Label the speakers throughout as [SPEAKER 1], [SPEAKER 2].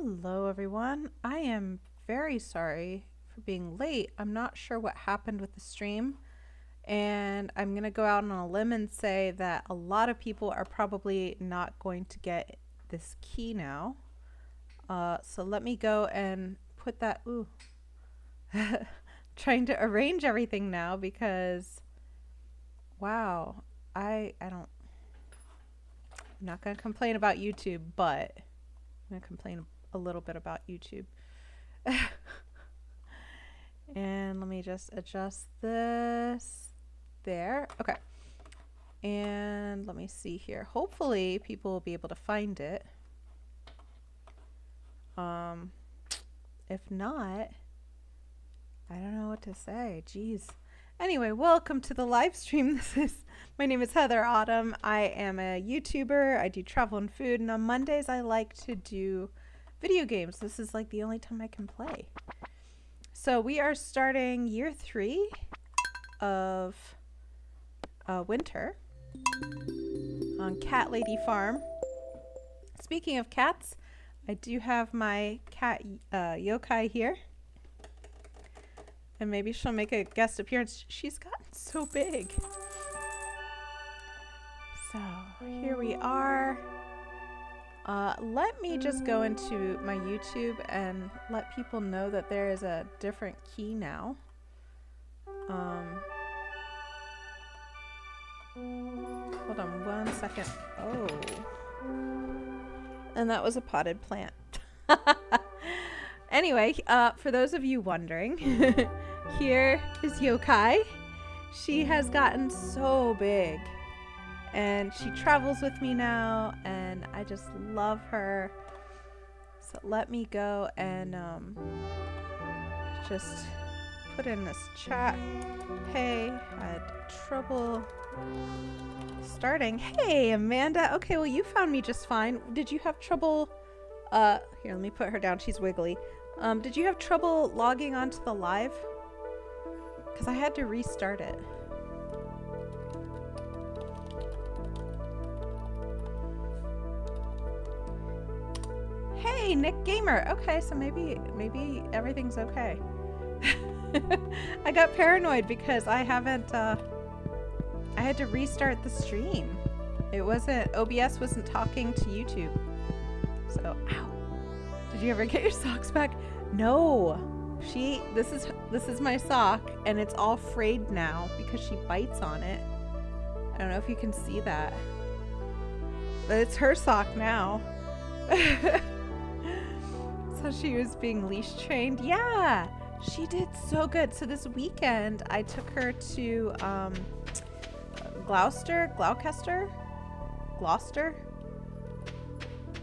[SPEAKER 1] Hello everyone. I am very sorry for being late. I'm not sure what happened with the stream, and I'm going to go out on a limb and say that a lot of people are probably not going to get this key now. So let me go and put that, trying to arrange everything now because, wow, I'm not going to complain about YouTube, but I'm going to complain a little bit about YouTube. And let me just adjust this there. Okay. And let me see here. Hopefully people will be able to find it. If not, I don't know what to say. Jeez. Anyway, welcome to the live stream. My name is Heather Autumn. I am a YouTuber. I do travel and food, and on Mondays I like to do video games. This is like the only time I can play. So we are starting year 3 of winter on Cat Lady Farm. Speaking of cats, I do have my cat Yokai here. And maybe she'll make a guest appearance. She's gotten so big. So here we are. Let me just go into my YouTube and let people know that there is a different key now. Hold on 1 second. Oh. And that was a potted plant. Anyway, for those of you wondering, here is Yokai. She has gotten so big. And she travels with me now, and I just love her. So let me go and just put in this chat. Hey, had trouble starting. Hey, Amanda. Okay, well, you found me just fine. Did you have trouble? Here, let me put her down. She's wiggly. Did you have trouble logging onto the live? Because I had to restart it. Hey, Nick Gamer. Okay, so maybe everything's okay. I got paranoid because I haven't I had to restart the stream. OBS wasn't talking to YouTube. So, ow. Did you ever get your socks back? No. This is my sock, and it's all frayed now because she bites on it. I don't know if you can see that. But it's her sock now. So she was being leash trained. Yeah, she did so good. So this weekend I took her to Gloucester,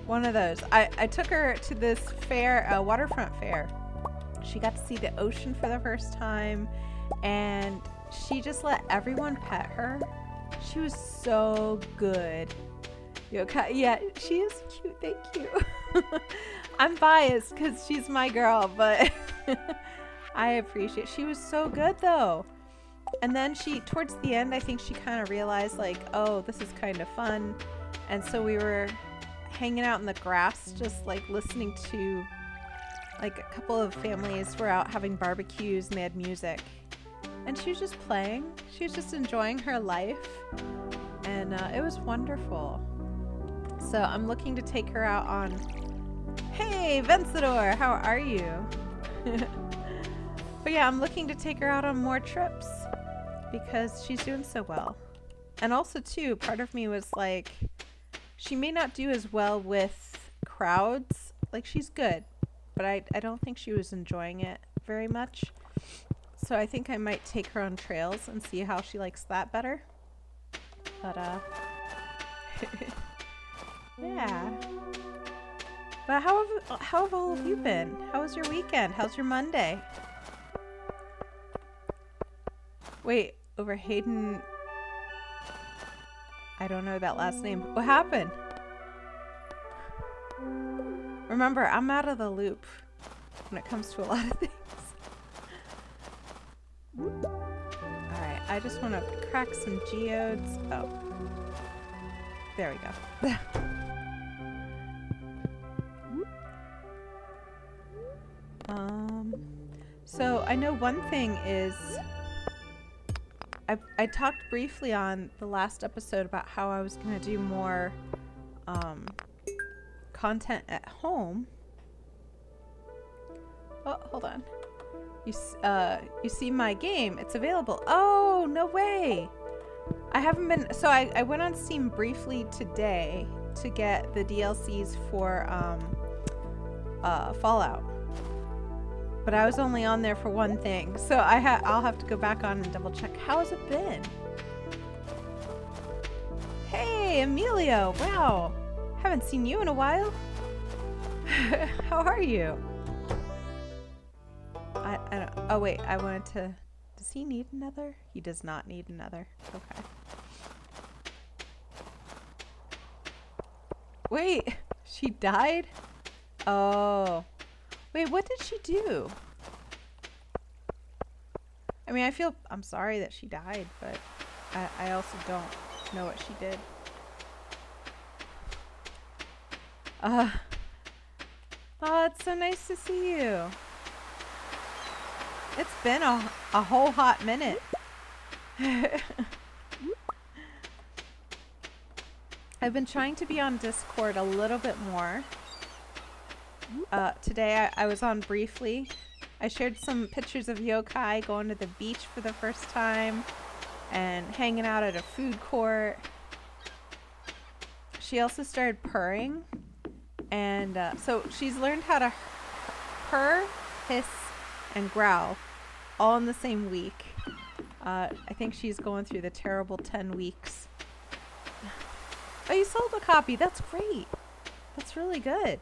[SPEAKER 1] one of those. I took her to this fair, waterfront fair. She got to see the ocean for the first time, and she just let everyone pet her. She was so good. Yokai, yeah, she is cute. Thank you. I'm biased because she's my girl, but I appreciate. She was so good though. And then towards the end, I think she kind of realized like, oh, this is kind of fun. And so we were hanging out in the grass, just like listening to like a couple of families were out having barbecues and they had music. And she was just playing. She was just enjoying her life. And it was wonderful. So I'm looking to take her out on... Hey, Vencedor, how are you? But yeah, I'm looking to take her out on more trips because she's doing so well. And also, too, part of me was like, she may not do as well with crowds. Like, she's good, but I don't think she was enjoying it very much. So I think I might take her on trails and see how she likes that better. But, yeah. But how have all of you been? How was your weekend? How's your Monday? Wait, over Hayden... I don't know that last name. What happened? Remember, I'm out of the loop when it comes to a lot of things. Alright, I just want to crack some geodes. Oh. There we go. I know one thing is I talked briefly on the last episode about how I was going to do more content at home. Oh, hold on. You see my game. It's available. Oh, no way. I haven't been... So I went on Steam briefly today to get the DLCs for Fallout. But I was only on there for one thing. So I'll have to go back on and double check. How has it been? Hey, Emilio. Wow. Haven't seen you in a while. How are you? I don't... Oh, wait. I wanted to... Does he need another? He does not need another. Okay. Wait. She died? Oh. Wait, what did she do? I mean, I'm sorry that she died, but I also don't know what she did. Oh, it's so nice to see you. It's been a whole hot minute. I've been trying to be on Discord a little bit more. Today I was on briefly. I shared some pictures of Yokai going to the beach for the first time and hanging out at a food court. She also started purring, and so she's learned how to purr, hiss, and growl all in the same week. I think she's going through the terrible 10 weeks. Oh, you sold a copy. That's great. That's really good.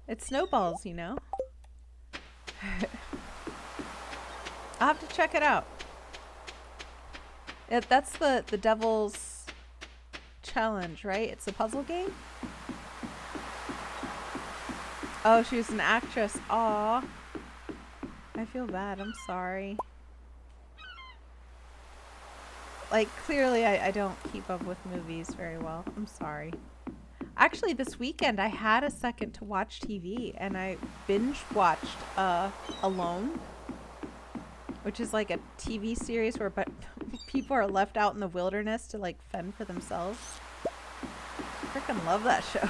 [SPEAKER 1] It snowballs, you know. I'll have to check it out. That's the Devil's Challenge, right? It's a puzzle game? Oh, she was an actress. Aw. I feel bad. I'm sorry. Like, clearly I don't keep up with movies very well. I'm sorry. Actually, this weekend I had a second to watch TV, and I binge watched Alone, which is like a TV series where people are left out in the wilderness to like fend for themselves. Freaking love that show.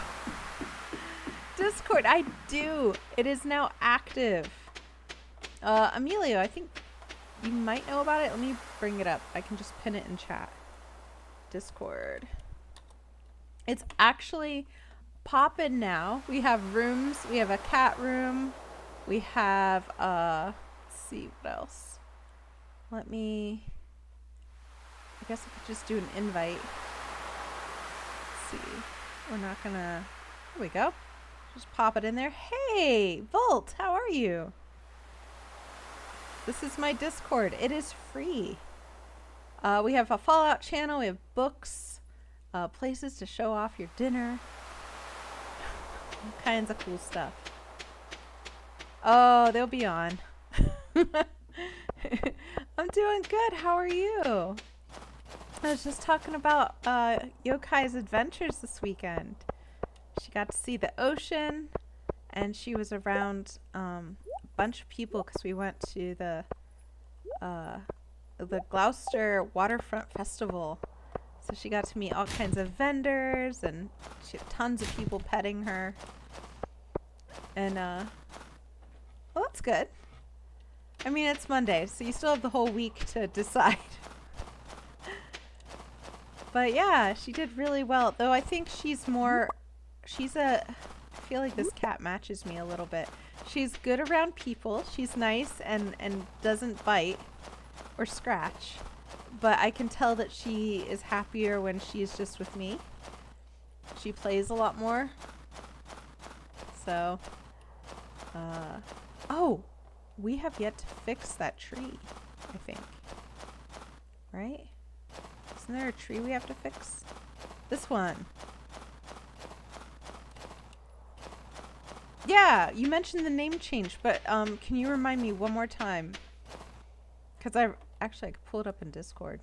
[SPEAKER 1] Discord, I do. It is now active. Emilio, I think you might know about it. Let me bring it up. I can just pin it in chat. Discord. It's actually poppin' now. We have rooms. We have a cat room. We have, let's see, what else? I guess I could just do an invite. Let's see. We're not gonna, there we go. Just pop it in there. Hey, Volt, how are you? This is my Discord. It is free. We have a Fallout channel. We have books, places to show off your dinner. All kinds of cool stuff. Oh, they'll be on. I'm doing good. How are you? I was just talking about Yokai's adventures this weekend. She got to see the ocean, and she was around a bunch of people because we went to the Gloucester Waterfront Festival. So she got to meet all kinds of vendors, and she had tons of people petting her. And well, that's good. I mean, it's Monday, so you still have the whole week to decide. But yeah, she did really well. Though I think I feel like this cat matches me a little bit. She's good around people. She's nice and doesn't bite or scratch. But I can tell that she is happier when she's just with me. She plays a lot more. So, oh, we have yet to fix that tree, I think. Right? Isn't there a tree we have to fix? This one. Yeah, you mentioned the name change, but can you remind me one more time? Because I could pull it up in Discord.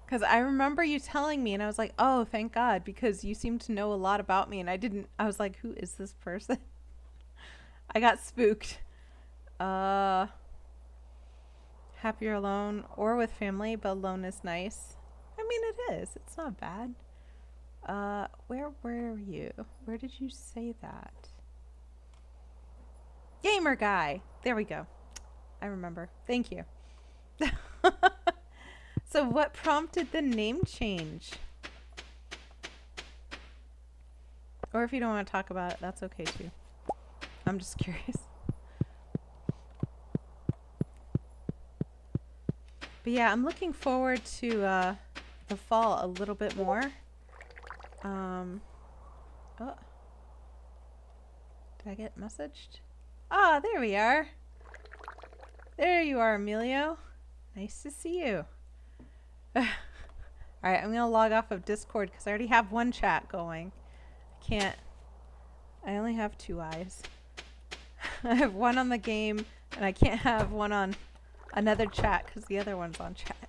[SPEAKER 1] Because I remember you telling me, and I was like, oh, thank God, because you seem to know a lot about me, and I was like, who is this person? I got spooked. Happier alone or with family, but alone is nice. I mean, it is. It's not bad. Where were you? Where did you say that? Gamer guy. There we go. I remember. Thank you. So what prompted the name change? Or if you don't want to talk about it, that's okay too. I'm just curious. But yeah, I'm looking forward to the fall a little bit more. Oh. Did I get messaged? Ah, there we are. There you are, Emilio. Nice to see you. Alright, I'm going to log off of Discord because I already have one chat going. I only have 2 eyes. I have one on the game, and I can't have one on another chat because the other one's on chat.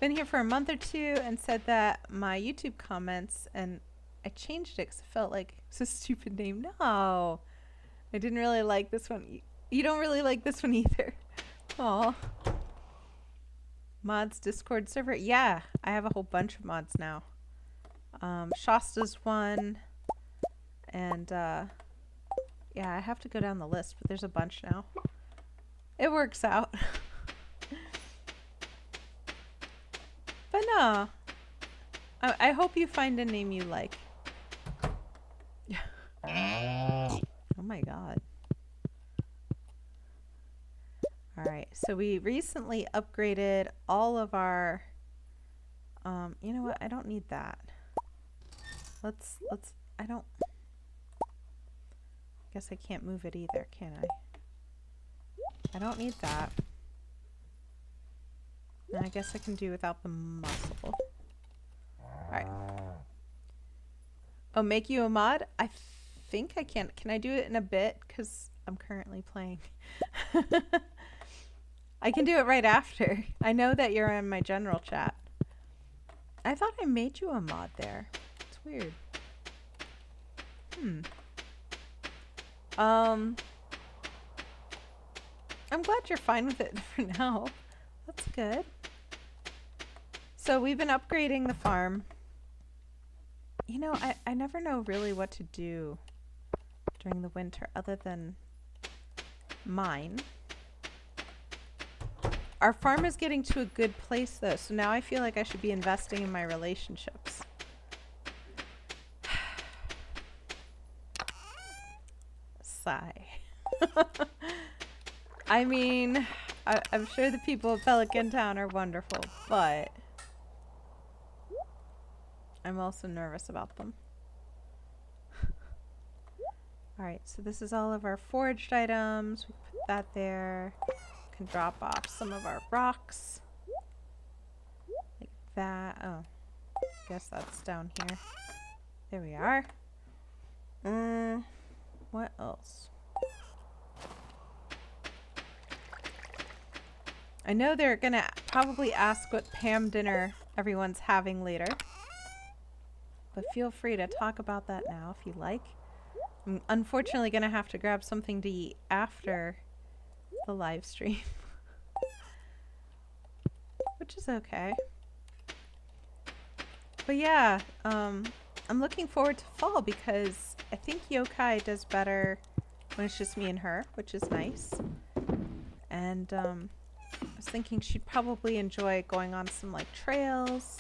[SPEAKER 1] Been here for a month or 2 and said that my YouTube comments, and I changed it because it felt like it's a stupid name. No, I didn't really like this one. You don't really like this one either. Aw. Mods Discord server. Yeah, I have a whole bunch of mods now. Shasta's one. And yeah, I have to go down the list, but there's a bunch now. It works out. But no. I hope you find a name you like. Oh my god. Alright, so we recently upgraded all of our you know what, I don't need that. I guess I can't move it either, can I? I don't need that. And I guess I can do without the muscle. Alright. Oh, make you a mod? I think I can. Can I do it in a bit? Because I'm currently playing. I can do it right after. I know that you're in my general chat. I thought I made you a mod there. It's weird. I'm glad you're fine with it for now. That's good. So we've been upgrading the farm. You know, I never know really what to do during the winter other than mine. Our farm is getting to a good place though, so now I feel like I should be investing in my relationships. Sigh. I mean, I'm sure the people of Pelican Town are wonderful, but I'm also nervous about them. Alright, so this is all of our foraged items. We put that there. Can drop off some of our rocks. Like that. Oh, I guess that's down here. There we are. What else? I know they're gonna probably ask what Pam dinner everyone's having later. But feel free to talk about that now if you like. I'm unfortunately gonna have to grab something to eat after the live stream. Which is okay. But yeah, I'm looking forward to fall because I think yokai does better when it's just me and her, which is nice. And I was thinking she'd probably enjoy going on some like trails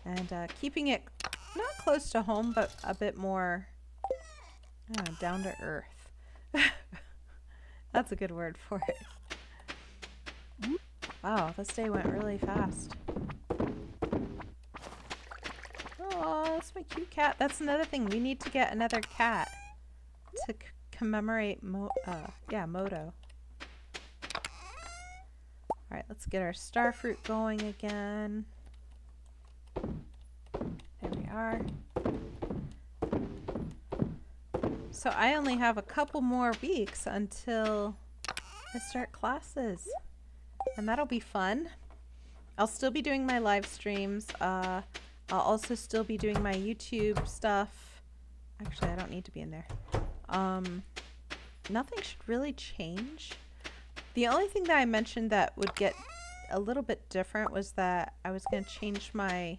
[SPEAKER 1] and keeping it not close to home, but a bit more down to earth. That's a good word for it. Wow, this day went really fast. Oh, that's my cute cat. That's another thing. We need to get another cat to commemorate Moto. Alright, let's get our star fruit going again. There we are. So I only have a couple more weeks until I start classes. And that'll be fun. I'll still be doing my live streams. I'll also still be doing my YouTube stuff. Actually, I don't need to be in there. Nothing should really change. The only thing that I mentioned that would get a little bit different was that I was going to change my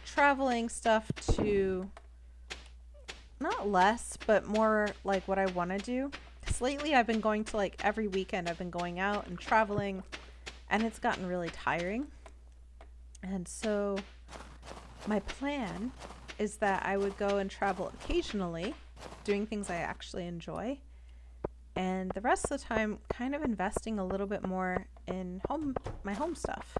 [SPEAKER 1] traveling stuff to not less, but more like what I want to do. Because lately I've been going to like every weekend. I've been going out and traveling, and it's gotten really tiring. And so my plan is that I would go and travel occasionally, doing things I actually enjoy, and the rest of the time kind of investing a little bit more in my home stuff.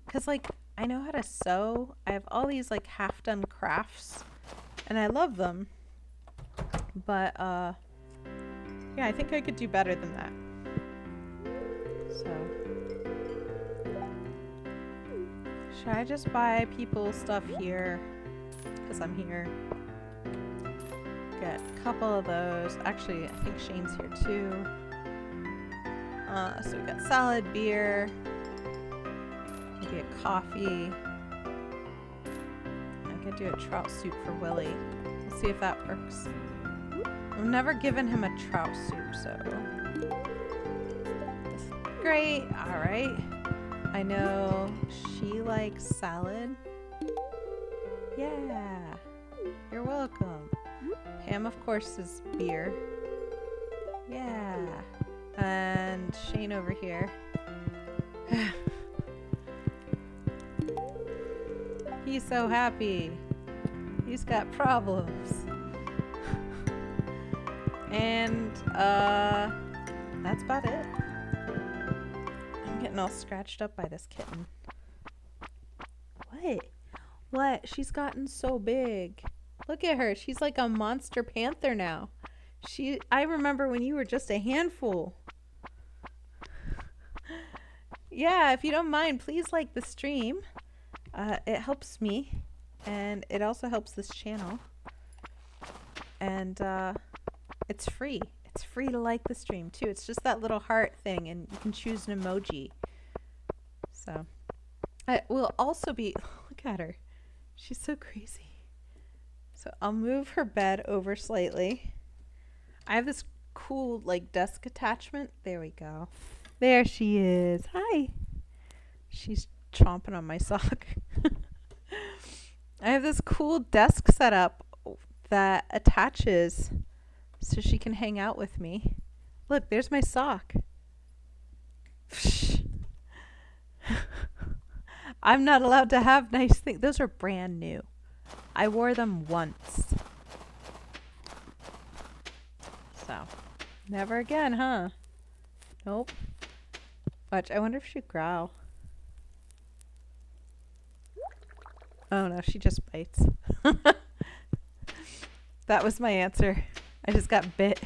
[SPEAKER 1] Because like I know how to sew. I have all these like half done crafts and I love them. But yeah, I think I could do better than that. So should I just buy people stuff here? Because I'm here. Get a couple of those. Actually, I think Shane's here too. So we got salad, beer, maybe a coffee. I could do a trout soup for Willie. Let's see if that works. I've never given him a trout soup, so this is great. All right. I know she likes salad. Yeah, you're welcome. Pam, of course, is beer. Yeah. And Shane over here. He's so happy. He's got problems. And that's about it. I'm getting all scratched up by this kitten. What? She's gotten so big. Look at her. She's like a monster panther now. I remember when you were just a handful. Yeah, if you don't mind, please like the stream. It helps me, and it also helps this channel. And it's free. It's free to like the stream too. It's just that little heart thing, and you can choose an emoji. So I will also be. Look at her. She's so crazy. So I'll move her bed over slightly. I have this cool like desk attachment. There we go. There she is. Hi. She's chomping on my sock. I have this cool desk set up that attaches so she can hang out with me. Look, there's my sock. I'm not allowed to have nice things. Those are brand new. I wore them once. So, never again, huh? Nope. Watch, I wonder if she'd growl. Oh no, she just bites. That was my answer. I just got bit.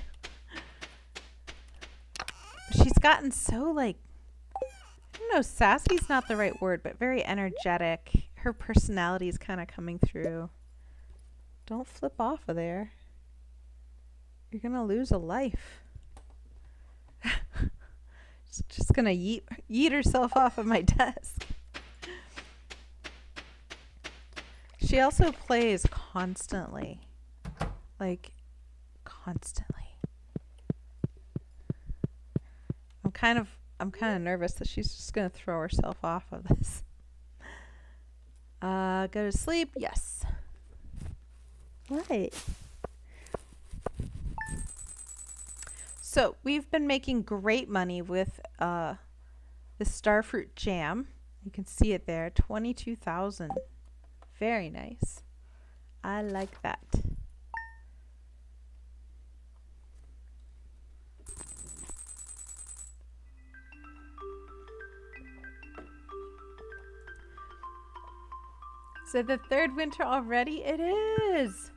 [SPEAKER 1] She's gotten so like, I don't know, sassy's not the right word, but very energetic. Her personality is kind of coming through. Don't flip off of there. You're gonna lose a life. Just gonna yeet herself off of my desk. She also plays constantly. Like, constantly. I'm kind of nervous that she's just gonna throw herself off of this. Go to sleep? Yes. What? So we've been making great money with the starfruit jam. You can see it there, 22,000. Very nice. I like that. So the third winter already? It is.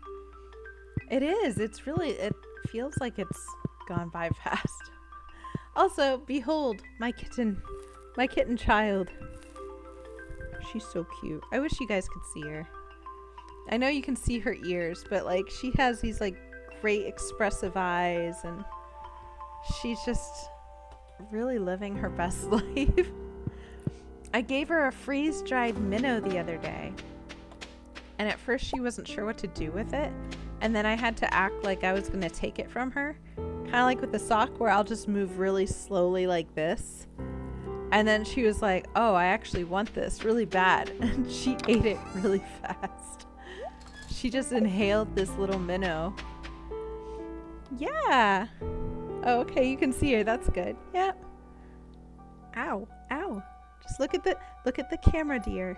[SPEAKER 1] It is. It's really, it feels like it's gone by fast. Also, behold, my kitten child. She's so cute. I wish you guys could see her. I know you can see her ears, but like she has these like great expressive eyes, and she's just really living her best life. I gave her a freeze-dried minnow the other day. And at first she wasn't sure what to do with it. And then I had to act like I was going to take it from her. Kind of like with the sock where I'll just move really slowly like this. And then she was like, oh, I actually want this really bad. And she ate it really fast. She just inhaled this little minnow. Yeah. Oh, okay, you can see her. That's good. Yep. Ow, ow. Just look at the camera, dear.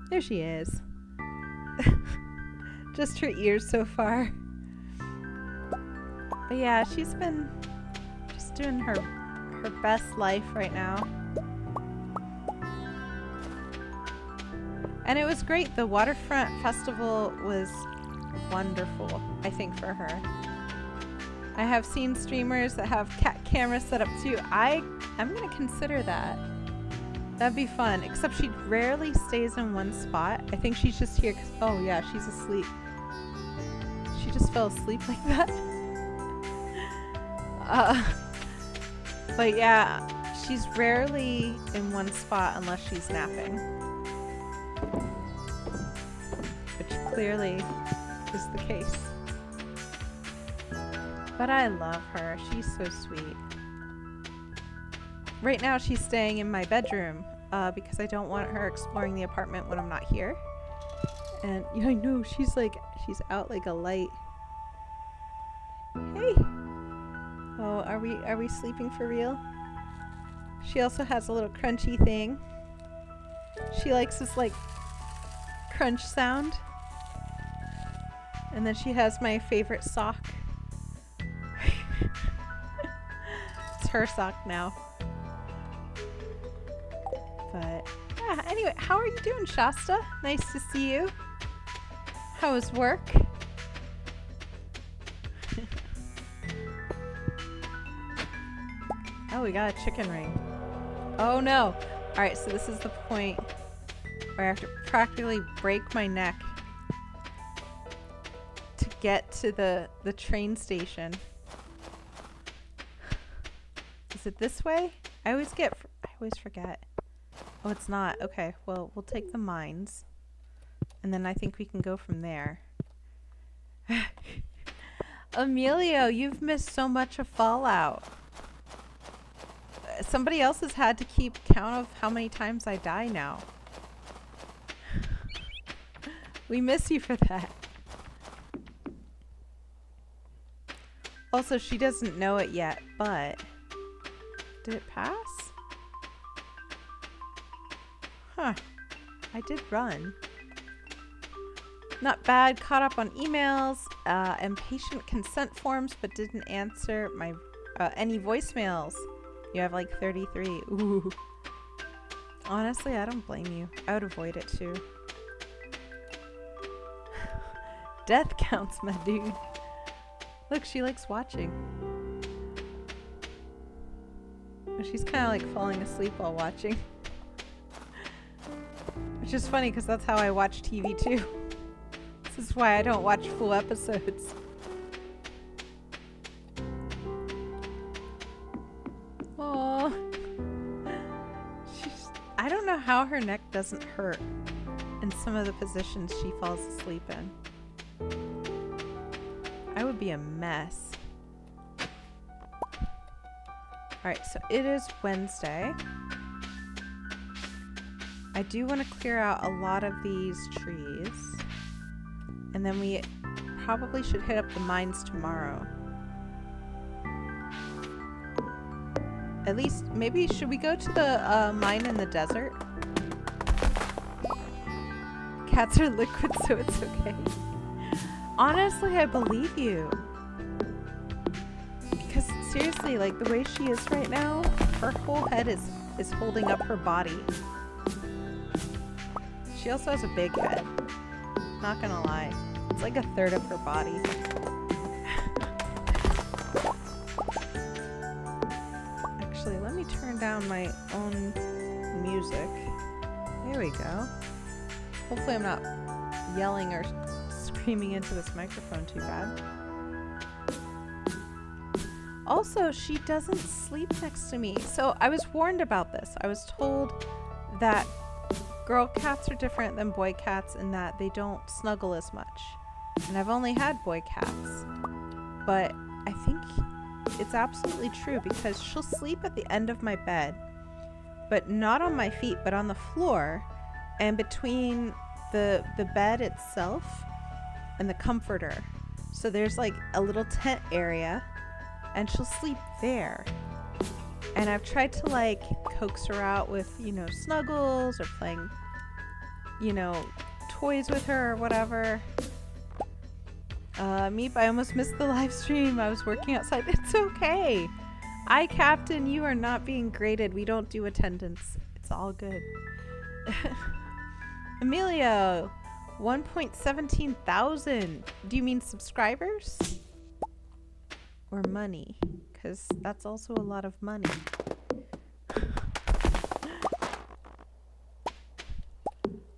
[SPEAKER 1] There she is. Just her ears so far. But yeah, she's been just doing her best life right now. And it was great. The waterfront festival was wonderful, I think, for her. I have seen streamers that have cat cameras set up too. I'm gonna consider that. That'd be fun, except she rarely stays in one spot. I think she's just here because, oh yeah, she's asleep. She just fell asleep like that. But yeah, she's rarely in one spot unless she's napping. Which clearly is the case. But I love her. She's so sweet. Right now she's staying in my bedroom because I don't want her exploring the apartment when I'm not here. And yeah, I know she's out like a light. Hey. Oh, are we sleeping for real? She also has a little crunchy thing. She likes this like crunch sound. And then she has my favorite sock. It's her sock now. But yeah, anyway, how are you doing, Shasta? Nice to see you. How was work? Oh, we got a chicken ring. Oh no. Alright, so this is the point where I have to practically break my neck to get to the train station. Is it this way? I always forget. Oh, it's not. Okay, well, we'll take the mines. And then I think we can go from there. Emilio, you've missed so much of Fallout. Somebody else has had to keep count of how many times I die now. We miss you for that. Also, she doesn't know it yet, but... Did it pass? Huh. I did run. Not bad. Caught up on emails and patient consent forms, but didn't answer my any voicemails. You have like 33. Ooh. Honestly, I don't blame you. I would avoid it too. Death counts, my dude. Look, she likes watching. She's kind of like falling asleep while watching. Which is funny because that's how I watch TV too. This is why I don't watch full episodes. Aww. I don't know how her neck doesn't hurt in some of the positions she falls asleep in. I would be a mess. Alright, so it is Wednesday. I do want to clear out a lot of these trees. And then we probably should hit up the mines tomorrow. At least, maybe, should we go to the mine in the desert? Cats are liquid, so it's okay. Honestly, I believe you. Because seriously, like the way she is right now, her whole head is holding up her body. She also has a big head. Not gonna lie. It's like a third of her body. Actually, let me turn down my own music. There we go. Hopefully I'm not yelling or screaming into this microphone too bad. also, she doesn't sleep next to me. So I was warned about this. I was told that girl cats are different than boy cats in that they don't snuggle as much. And I've only had boy cats. But I think it's absolutely true because she'll sleep at the end of my bed, but not on my feet, but on the floor and between the bed itself and the comforter. So there's like a little tent area and she'll sleep there. And I've tried to like coax her out with, you know, snuggles or playing, you know, toys with her or whatever. Meep, I almost missed the live stream. I was working outside. It's okay. Captain, you are not being graded. We don't do attendance. It's all good. Emilio, 1.17 thousand. Do you mean subscribers? Or money? Because that's also a lot of money.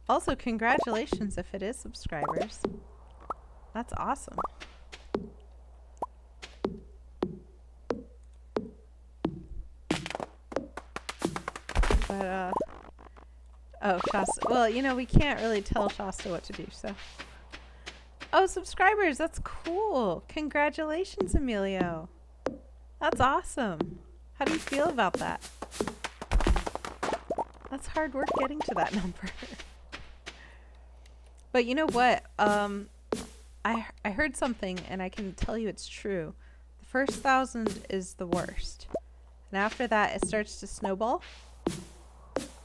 [SPEAKER 1] Also, congratulations if it is subscribers. That's awesome. But, oh, Shasta. Well, you know, we can't really tell Shasta what to do, so. Oh, subscribers. That's cool. Congratulations, Emilio. That's awesome. How do you feel about that? That's hard work getting to that number. But you know what? I heard something, and I can tell you it's true. The first 1,000 is the worst. And after that, it starts to snowball.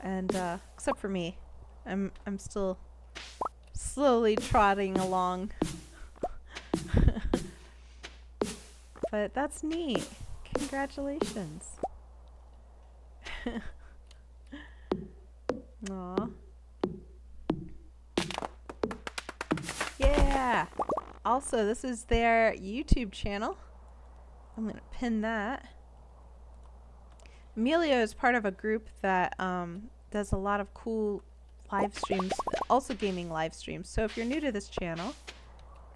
[SPEAKER 1] And, except for me. I'm still slowly trotting along. But that's neat. Congratulations. Aw. Yeah! Also, this is their YouTube channel. I'm gonna pin that. Emilio is part of a group that does a lot of cool live streams, also gaming live streams. So if you're new to this channel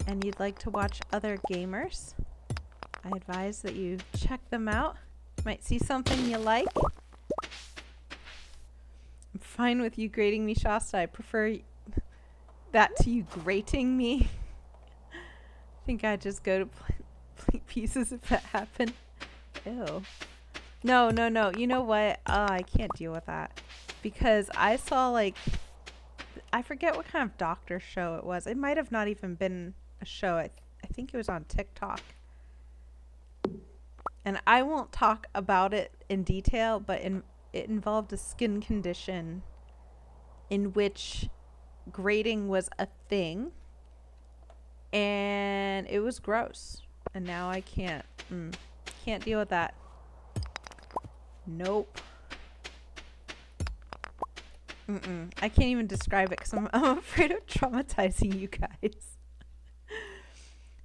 [SPEAKER 1] and you'd like to watch other gamers, I advise that you check them out. You might see something you like. I'm fine with you grading me, Shasta. I prefer that to you grating me. I think I'd just go to play pieces if that happened. Ew. No. You know what? I can't deal with that. Because I saw, like, I forget what kind of doctor show it was. It might have not even been a show. I think it was on TikTok. And I won't talk about it in detail, but it involved a skin condition in which grading was a thing. And it was gross. And now I can't deal with that. Nope. I can't even describe it because I'm afraid of traumatizing you guys.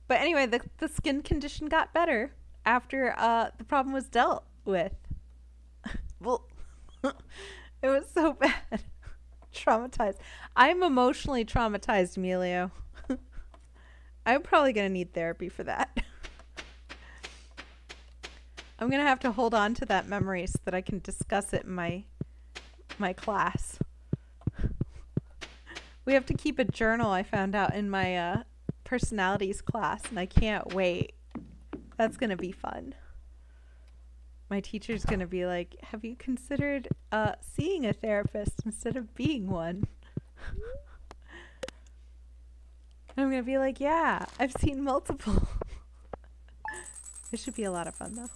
[SPEAKER 1] But anyway, the skin condition got better after the problem was dealt with. Well, it was so bad. Traumatized. I'm emotionally traumatized, Emilio. I'm probably going to need therapy for that. I'm going to have to hold on to that memory so that I can discuss it in my class. We have to keep a journal, I found out, in my personalities class, and I can't wait. That's going to be fun. My teacher's going to be like, have you considered seeing a therapist instead of being one? I'm going to be like, yeah, I've seen multiple. It should be a lot of fun, though.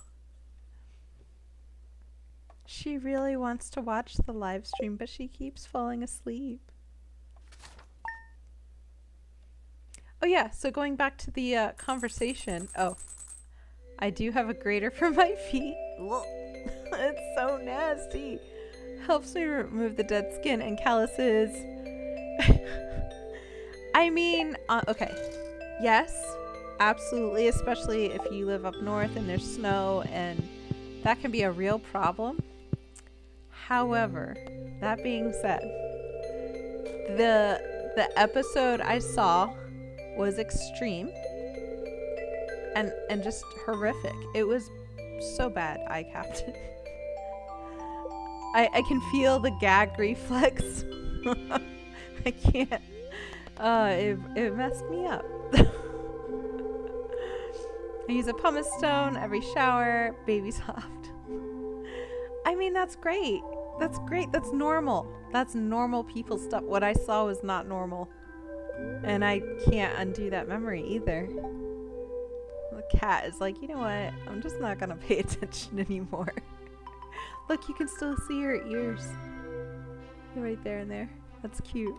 [SPEAKER 1] She really wants to watch the live stream, but she keeps falling asleep. Oh, yeah, so going back to the conversation. Oh, I do have a grater for my feet. It's so nasty. Helps me remove the dead skin and calluses. I mean, okay. Yes, absolutely, especially if you live up north and there's snow, and that can be a real problem. However, that being said, the episode I saw was extreme and just horrific. It was so bad, I Captain. I can feel the gag reflex. I can't. It messed me up. I use a pumice stone every shower. Baby soft. I mean, that's great. That's great. That's normal. That's normal people stuff. What I saw was not normal. And I can't undo that memory either. The cat is like, you know what? I'm just not gonna pay attention anymore. Look, you can still see her ears. They're right there and there. That's cute.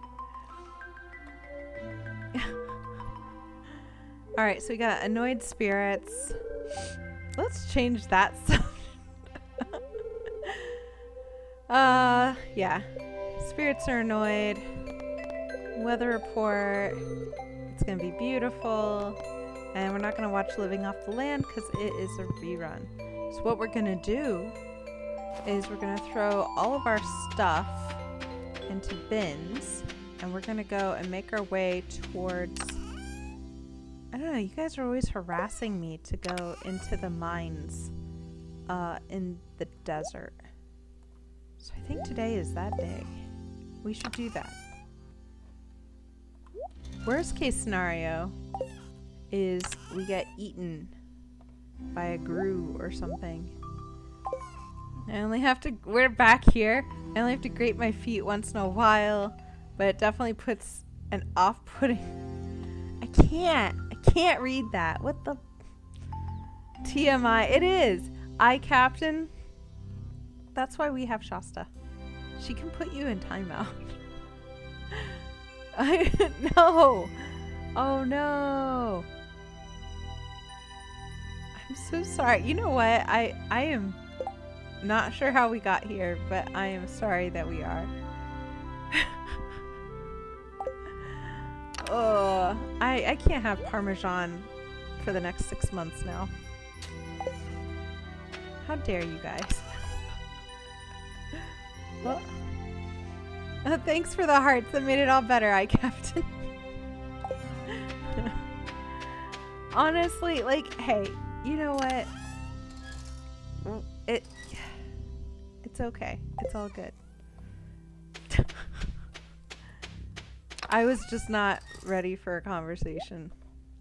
[SPEAKER 1] Alright, so we got annoyed spirits. Let's change that stuff. Yeah. Spirits are annoyed. Weather report. It's gonna be beautiful. And we're not gonna watch Living Off the Land because it is a rerun. So what we're gonna do is we're gonna throw all of our stuff into bins, and we're gonna go and make our way towards, I don't know, you guys are always harassing me to go into the mines in the desert. So I think today is that day. We should do that. Worst case scenario is we get eaten by a grue or something. I only have to, we're back here. I only have to grate my feet once in a while, but it definitely puts an off-putting. I can't read that. What the TMI? It is. I Captain. That's why we have Shasta. She can put you in timeout. No. Oh no. I'm so sorry. You know what? I am not sure how we got here, but I am sorry that we are. Oh, I can't have Parmesan for the next 6 months now. How dare you guys? Well, thanks for the hearts. That made it all better, I Captain. Honestly, like, hey, you know what? It's okay. It's all good. I was just not ready for a conversation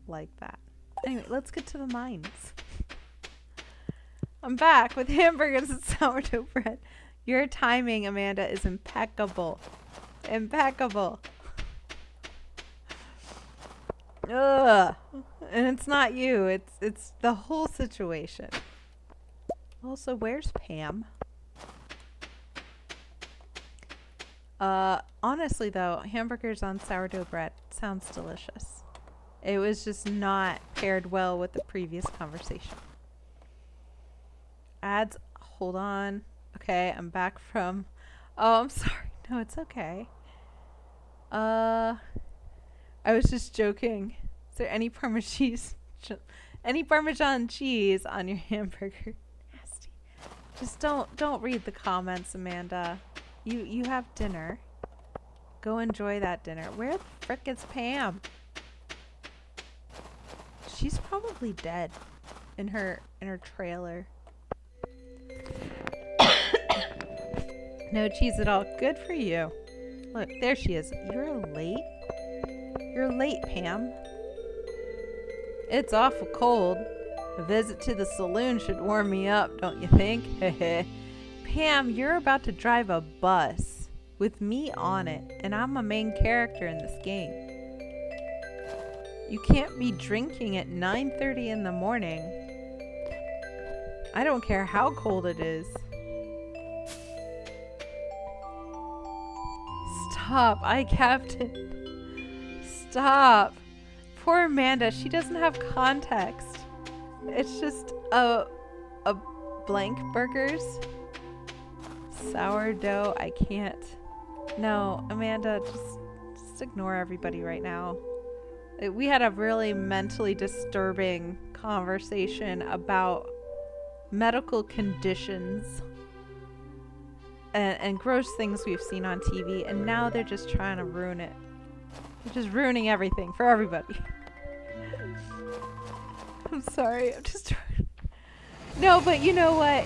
[SPEAKER 1] like that. Anyway, let's get to the mines. I'm back with hamburgers and sourdough bread. Your timing, Amanda, is impeccable. Impeccable. Ugh. And it's not you. It's the whole situation. Also, where's Pam? Honestly though, hamburgers on sourdough bread sounds delicious. It was just not paired well with the previous conversation. Ads, hold on. Okay, I'm back from, oh, I'm sorry. No, it's okay. I was just joking. Is there any Parmesan cheese on your hamburger? Nasty. Just don't read the comments, Amanda. You have dinner. Go enjoy that dinner. Where the frick is Pam? She's probably dead in her trailer. No cheese at all. Good for you. Look, there she is. You're late? You're late, Pam. It's awful cold. A visit to the saloon should warm me up, don't you think? Pam, you're about to drive a bus with me on it, and I'm a main character in this game. You can't be drinking at 9:30 in the morning. I don't care how cold it is. Stop, I Captain. Stop. Poor Amanda, she doesn't have context. It's just a blank burgers. Sourdough, I can't. No, Amanda, just ignore everybody right now. We had a really mentally disturbing conversation about medical conditions and gross things we've seen on TV, and now they're just trying to ruin it. They're just ruining everything for everybody. I'm sorry, I'm just trying. No, but you know what?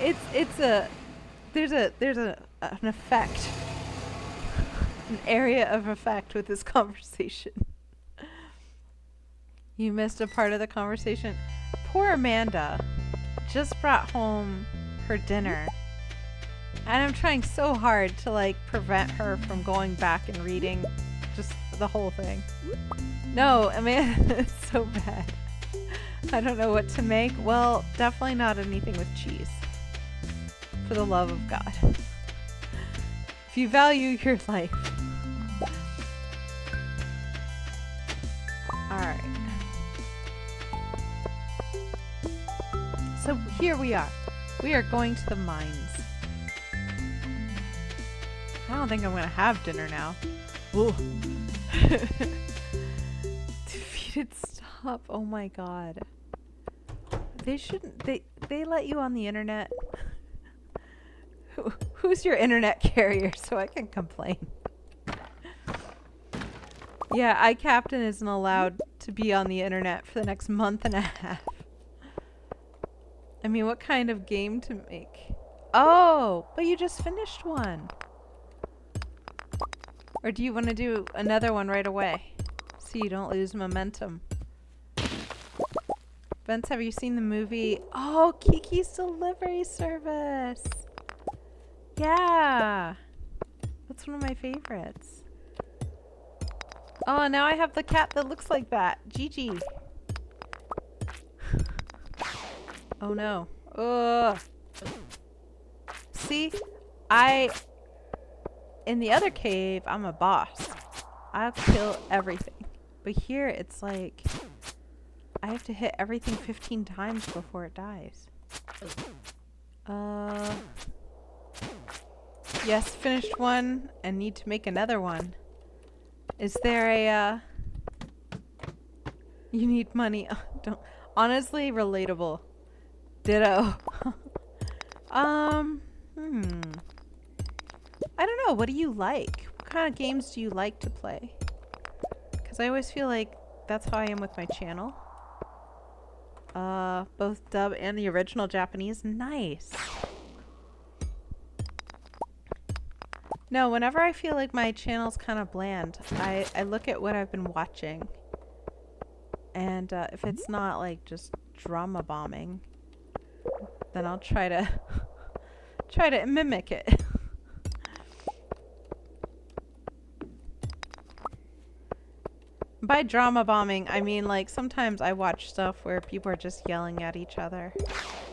[SPEAKER 1] There's an effect, an area of effect with this conversation. You missed a part of the conversation. Poor Amanda just brought home her dinner, and I'm trying so hard to like prevent her from going back and reading just the whole thing. No, Amanda, it's so bad. I don't know what to make. Well, definitely not anything with cheese. For the love of God. If you value your life. Alright. So here we are. We are going to the mines. I don't think I'm gonna have dinner now. Ooh. Defeated stop. Oh my god. They shouldn't. They let you on the internet. Who's your internet carrier so I can complain? Yeah, iCaptain isn't allowed to be on the internet for the next month and a half. I mean, what kind of game to make? Oh, but you just finished one. Or do you want to do another one right away? So you don't lose momentum. Vince, have you seen the movie? Oh, Kiki's Delivery Service. Yeah. That's one of my favorites. Oh, now I have the cat that looks like that. Gigi. Oh no. Ugh. See? In the other cave, I'm a boss. I'll kill everything. But here, it's like I have to hit everything 15 times before it dies. Yes, finished one and need to make another one. Is there a, you need money. Don't, honestly, relatable. Ditto. I don't know. What do you like? What kind of games do you like to play? Because I always feel like that's how I am with my channel. Both dub and the original Japanese. Nice. No, whenever I feel like my channel's kind of bland, I look at what I've been watching. And if it's not like just drama bombing, then I'll try to mimic it. By drama bombing, I mean like sometimes I watch stuff where people are just yelling at each other.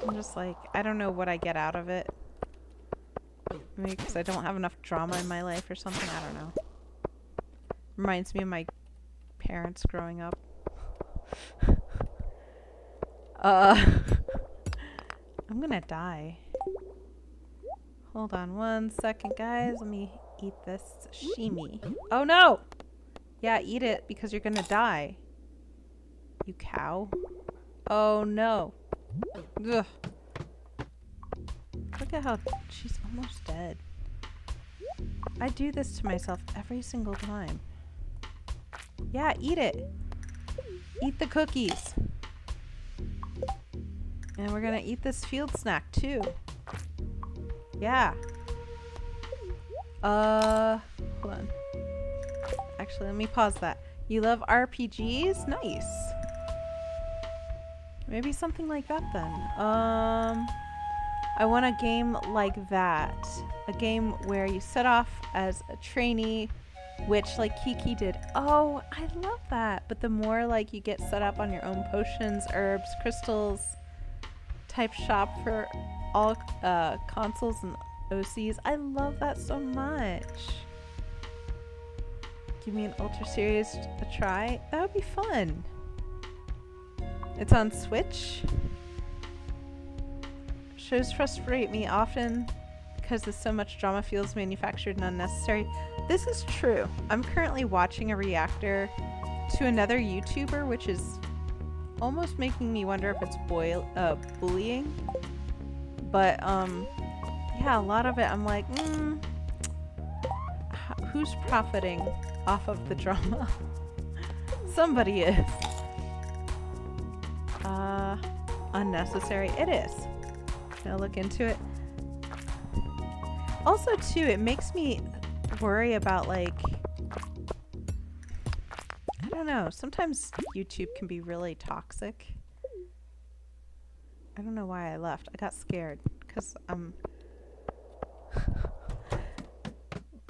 [SPEAKER 1] I'm just like, I don't know what I get out of it. Maybe because I don't have enough drama in my life or something. I don't know. Reminds me of my parents growing up. I'm gonna die. Hold on 1 second, guys. Let me eat this sashimi. Oh no! Yeah, eat it because you're gonna die. You cow. Oh no. Ugh. Look at how she's almost dead. I do this to myself every single time. Yeah, eat it. Eat the cookies. And we're gonna eat this field snack too. Yeah. Hold on. Actually, let me pause that. You love RPGs? Nice. Maybe something like that then. I want a game like that. A game where you set off as a trainee, which like Kiki did. Oh, I love that. But the more like you get set up on your own potions, herbs, crystals, type shop for all consoles and OCs. I love that so much. Give me an Ultra Series a try. That would be fun. It's on Switch. Shows frustrate me often because there's so much drama feels manufactured and unnecessary. This is true. I'm currently watching a reactor to another YouTuber, which is almost making me wonder if it's bullying. But yeah, a lot of it I'm like, who's profiting off of the drama? Somebody is. Unnecessary. It is. I'll look into it. Also, too, it makes me worry about, like, I don't know. Sometimes YouTube can be really toxic. I don't know why I left. I got scared because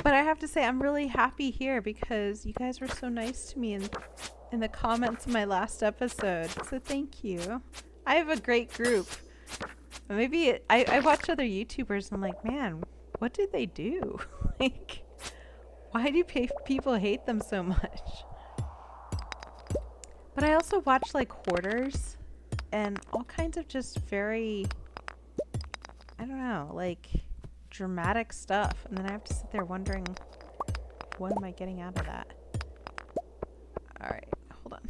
[SPEAKER 1] but I have to say I'm really happy here because you guys were so nice to me in the comments of my last episode. So thank you. I have a great group. Maybe I watch other YouTubers and I'm like, man, what did they do? Like, why do people hate them so much? But I also watch like hoarders and all kinds of just very, I don't know, like dramatic stuff. And then I have to sit there wondering, what am I getting out of that? All right, hold on.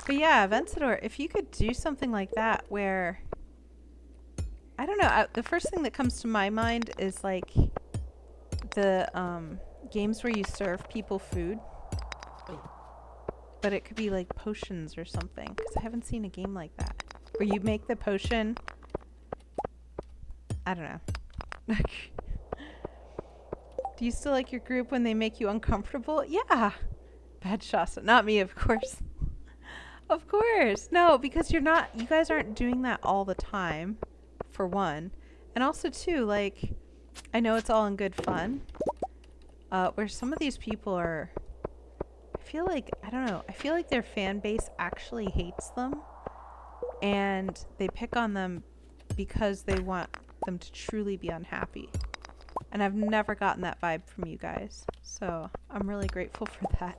[SPEAKER 1] But yeah, Vencedor, if you could do something like that where, I don't know, the first thing that comes to my mind is like the games where you serve people food. But it could be like potions or something, because I haven't seen a game like that. Where you make the potion. I don't know. Do you still like your group when they make you uncomfortable? Yeah. Bad Shasta. Not me, of course. Of course. No, because you guys aren't doing that all the time, for one. And also, too, like, I know it's all in good fun. Where some of these people are, I feel like their fan base actually hates them. And they pick on them because they want them to truly be unhappy. And I've never gotten that vibe from you guys. So I'm really grateful for that.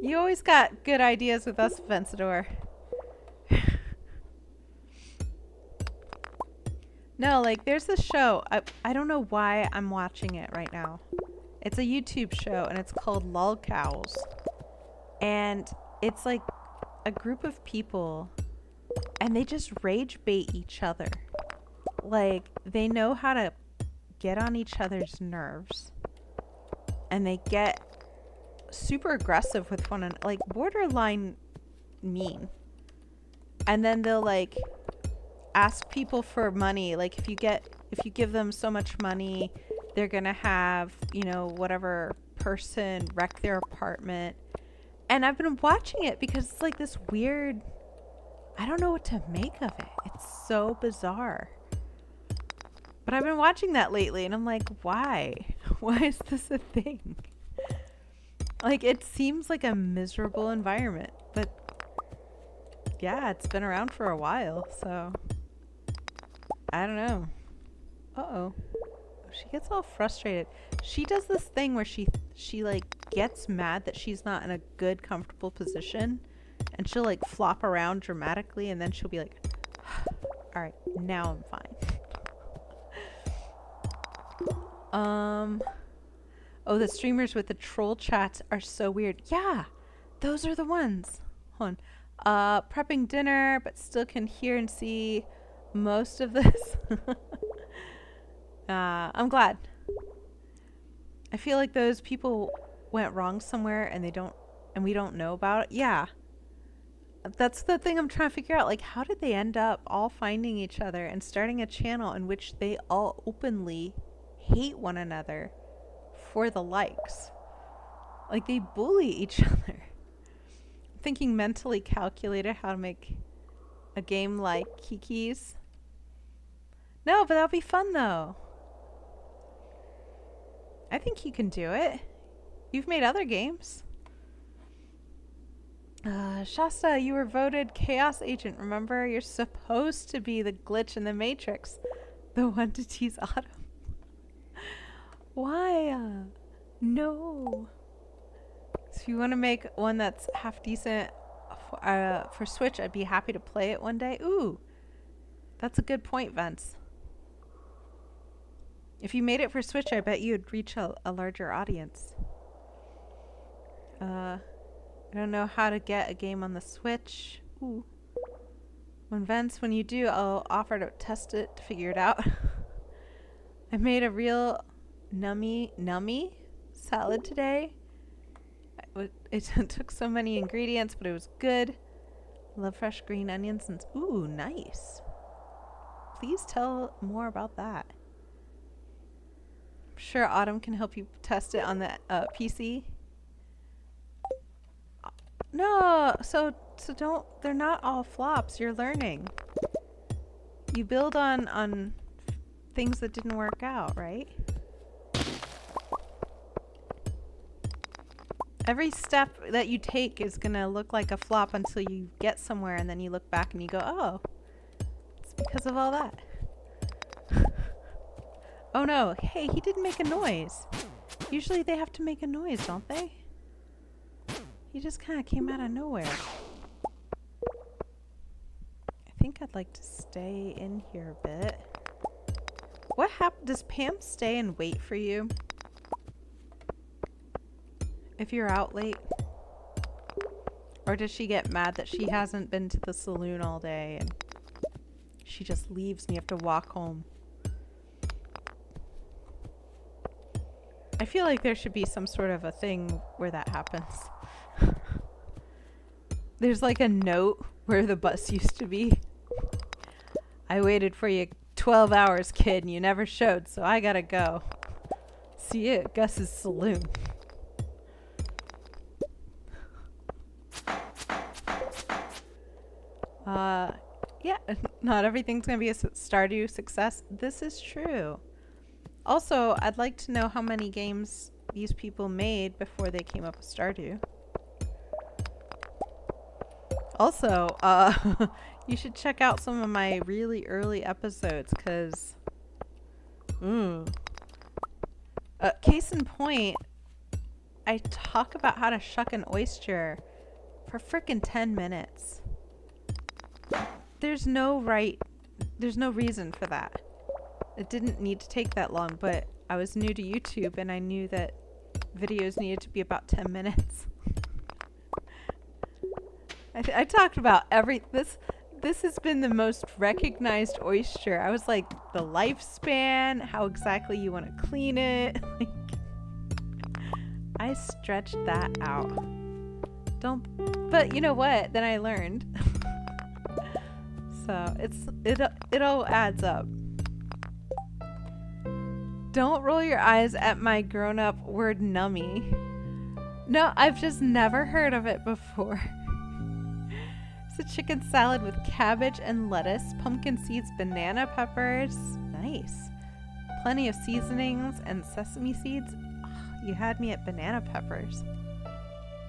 [SPEAKER 1] You always got good ideas with us, Vencedor. No, like there's this show. I don't know why I'm watching it right now. It's a YouTube show and it's called Lolcows. And it's like a group of people and they just rage bait each other. Like they know how to get on each other's nerves. And they get super aggressive with one another, like borderline mean. And then they'll like ask people for money. Like if you give them so much money, they're gonna have, whatever person wreck their apartment. And I've been watching it because it's like this weird, I don't know what to make of it. It's so bizarre. But I've been watching that lately and I'm like, why? Why is this a thing? Like it seems like a miserable environment, but yeah, it's been around for a while, so I don't know. Uh-oh. She gets all frustrated. She does this thing where she like gets mad that she's not in a good, comfortable position, and she'll like flop around dramatically, and then she'll be like, all right, now I'm fine. Oh, the streamers with the troll chats are so weird. Yeah, those are the ones. Hold on. Prepping dinner, but still can hear and see most of this. I'm glad. I feel like those people went wrong somewhere and we don't know about it. Yeah. That's the thing I'm trying to figure out. Like, how did they end up all finding each other and starting a channel in which they all openly hate one another for the likes? Like, they bully each other. I'm thinking mentally calculated how to make a game like Kiki's. No, but that'll be fun, though. I think you can do it. You've made other games. Shasta, you were voted Chaos Agent. Remember, you're supposed to be the glitch in the Matrix. The one to tease Autumn. Why? No. So if you want to make one that's half decent for Switch, I'd be happy to play it one day. Ooh. That's a good point, Vince. If you made it for Switch, I bet you'd reach a larger audience. I don't know how to get a game on the Switch. Ooh. When you do, I'll offer to test it to figure it out. I made a real nummy salad today. It took so many ingredients, but it was good. Love fresh green onions and ooh, nice. Please tell more about that. I'm sure Autumn can help you test it on the PC. No, so don't. They're not all flops. You're learning. You build on things that didn't work out, right? Every step that you take is gonna look like a flop until you get somewhere, and then you look back and you go, "Oh, it's because of all that." Oh no! Hey, he didn't make a noise. Usually they have to make a noise, don't they? He just kind of came out of nowhere. I think I'd like to stay in here a bit. What happened? Does Pam stay and wait for you if you're out late? Or does she get mad that she hasn't been to the saloon all day and she just leaves and you have to walk home? I feel like there should be some sort of a thing where that happens. There's like a note where the bus used to be. I waited for you 12 hours, kid, and you never showed, so I gotta go. See you at Gus's saloon. Yeah, not everything's gonna be a Stardew success. This is true. Also, I'd like to know how many games these people made before they came up with Stardew. Also, you should check out some of my really early episodes, because case in point, I talk about how to shuck an oyster for frickin' 10 minutes. There's no reason for that. It didn't need to take that long, but I was new to YouTube and I knew that videos needed to be about 10 minutes. I talked about this has been the most recognized oyster. I was like, the lifespan, how exactly you want to clean it. Like, I stretched that out. But you know what? Then I learned. So it all adds up. Don't roll your eyes at my grown-up word nummy. No, I've just never heard of it before. It's a chicken salad with cabbage and lettuce, pumpkin seeds, banana peppers. Nice. Plenty of seasonings and sesame seeds. Oh, you had me at banana peppers.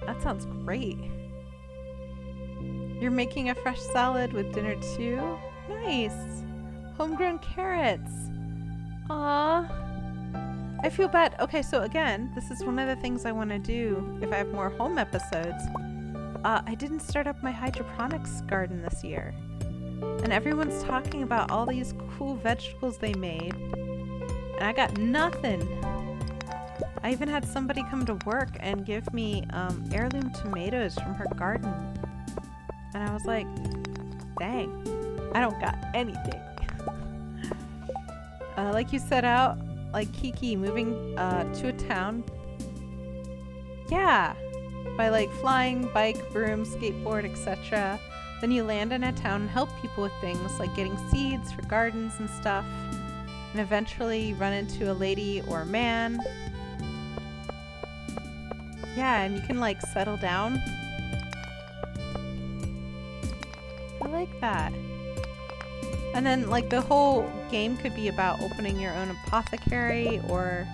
[SPEAKER 1] That sounds great. You're making a fresh salad with dinner too? Nice. Homegrown carrots. Aww. I feel bad. Okay, so again, this is one of the things I want to do if I have more home episodes. I didn't start up my hydroponics garden this year. And everyone's talking about all these cool vegetables they made. And I got nothing. I even had somebody come to work and give me heirloom tomatoes from her garden. And I was like, dang, I don't got anything. Like you set out, like Kiki, moving to a town. Yeah. By like flying, bike, broom, skateboard, etc. Then you land in a town and help people with things like getting seeds for gardens and stuff. And eventually run into a lady or a man. Yeah, and you can like settle down. I like that. And then like the whole game could be about opening your own apothecary, or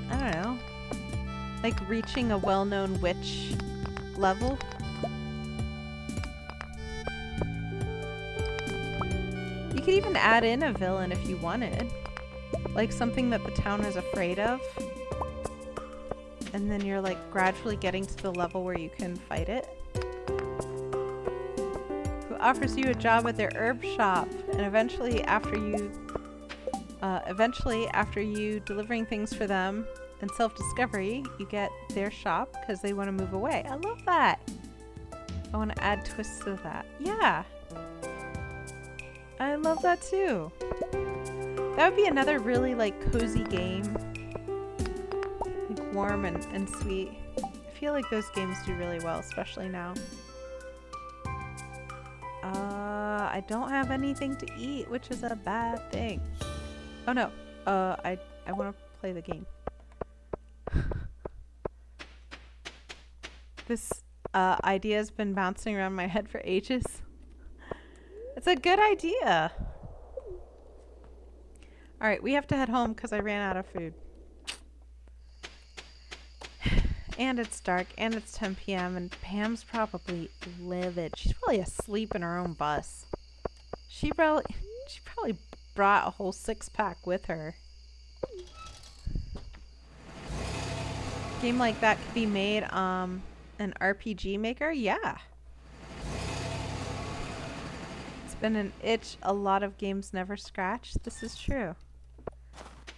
[SPEAKER 1] I don't know, like reaching a well-known witch level. You could even add in a villain if you wanted, like something that the town is afraid of, and then you're like gradually getting to the level where you can fight it. Who offers you a job at their herb shop, and eventually after you delivering things for them and self-discovery, you get their shop because they want to move away. I love that. I want to add twists to that. Yeah. I love that too. That would be another really like cozy game. Like warm and sweet. I feel like those games do really well, especially now. I don't have anything to eat, which is a bad thing. Oh no. I want to play the game. This idea has been bouncing around my head for ages. It's a good idea. All right, we have to head home because I ran out of food. And it's dark, and it's 10 p.m., and Pam's probably livid. She's probably asleep in her own bus. She probably brought a whole 6-pack with her. Game like that could be made an RPG maker? Yeah. It's been an itch a lot of games never scratch. This is true.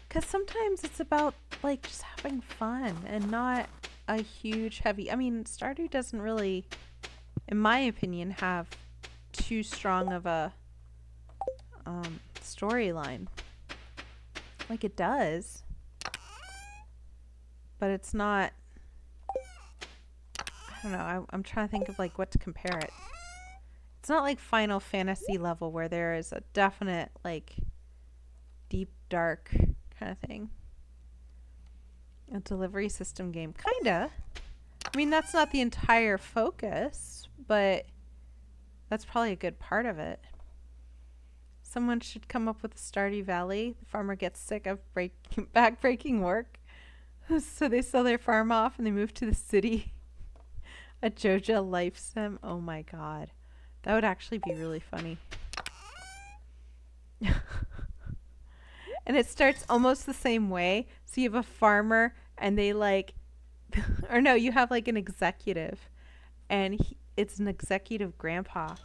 [SPEAKER 1] Because sometimes it's about like just having fun and not a huge heavy... I mean, Stardew doesn't really, in my opinion, have too strong of a storyline. Like it does. But it's not... I don't know. I'm trying to think of like what to compare it. It's not like Final Fantasy level where there is a definite like deep dark kind of thing. A delivery system game. Kinda. I mean, that's not the entire focus, but that's probably a good part of it. Someone should come up with a Stardew Valley. The farmer gets sick of back-breaking work. So they sell their farm off and they move to the city. A JoJo life sim. Oh my god. That would actually be really funny. And it starts almost the same way. So you have a farmer and they like, or no, you have like an executive. And it's an executive grandpa.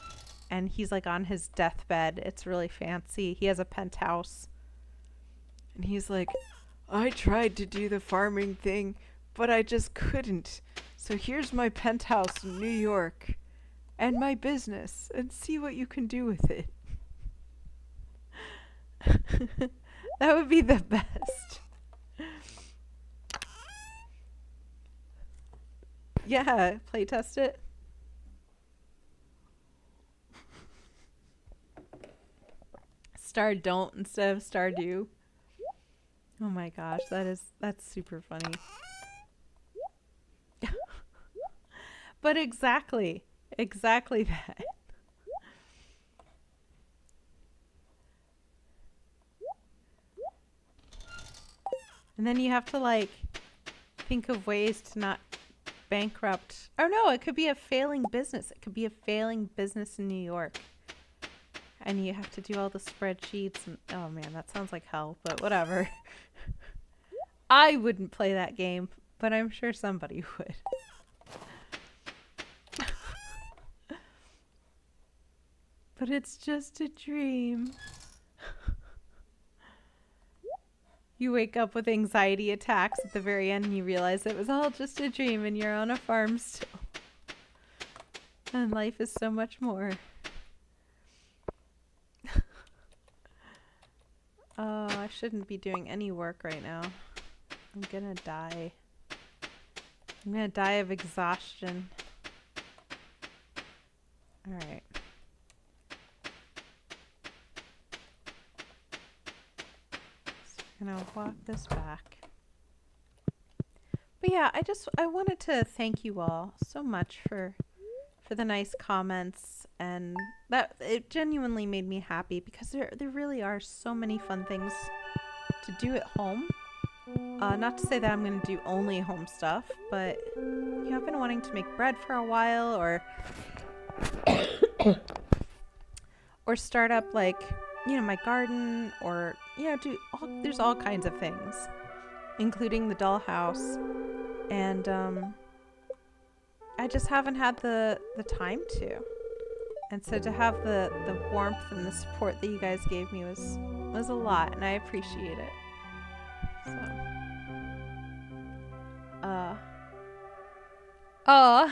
[SPEAKER 1] And he's like on his deathbed. It's really fancy. He has a penthouse. And he's like, I tried to do the farming thing, but I just couldn't. So here's my penthouse in New York and my business, and see what you can do with it. That would be the best. Yeah, playtest it. Don't instead of Stardew. Oh my gosh, that's super funny. But exactly that. And then you have to like think of ways to not bankrupt. Oh no, it could be a failing business. It could be a failing business in New York. And you have to do all the spreadsheets and oh man, that sounds like hell, but whatever. I wouldn't play that game, but I'm sure somebody would. But it's just a dream. You wake up with anxiety attacks at the very end and you realize it was all just a dream and you're on a farm still. And life is so much more. Oh, I shouldn't be doing any work right now. I'm gonna die. I'm gonna die of exhaustion. Alright. So we're gonna walk this back. But yeah, I wanted to thank you all so much for the nice comments, and that it genuinely made me happy because there really are so many fun things to do at home. Not to say that I'm going to do only home stuff, but you know, I've been wanting to make bread for a while, or or start up like, you know, my garden, or you know, there's all kinds of things, including the dollhouse, and I just haven't had the time to. And so to have the warmth and the support that you guys gave me was a lot, and I appreciate it. So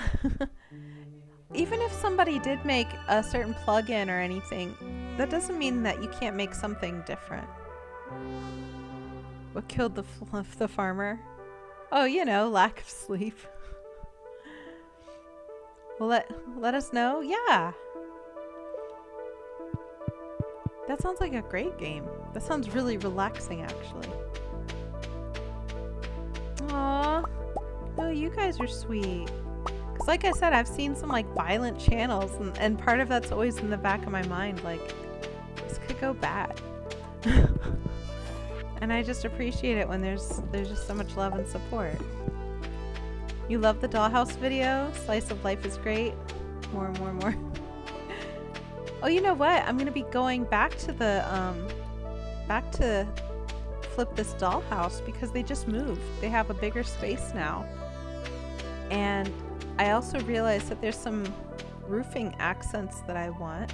[SPEAKER 1] even if somebody did make a certain plugin or anything, that doesn't mean that you can't make something different. What killed the farmer? Oh, you know, lack of sleep. Well, let us know. Yeah. That sounds like a great game. That sounds really relaxing, actually. Aw. Oh, you guys are sweet. Because like I said, I've seen some like violent channels, and part of that's always in the back of my mind, like, this could go bad. And I just appreciate it when there's just so much love and support. You love the dollhouse video? Slice of life is great. More. Oh, you know what? I'm gonna be going back to the back to flip this dollhouse because they just moved. They have a bigger space now. And I also realized that there's some roofing accents that I want.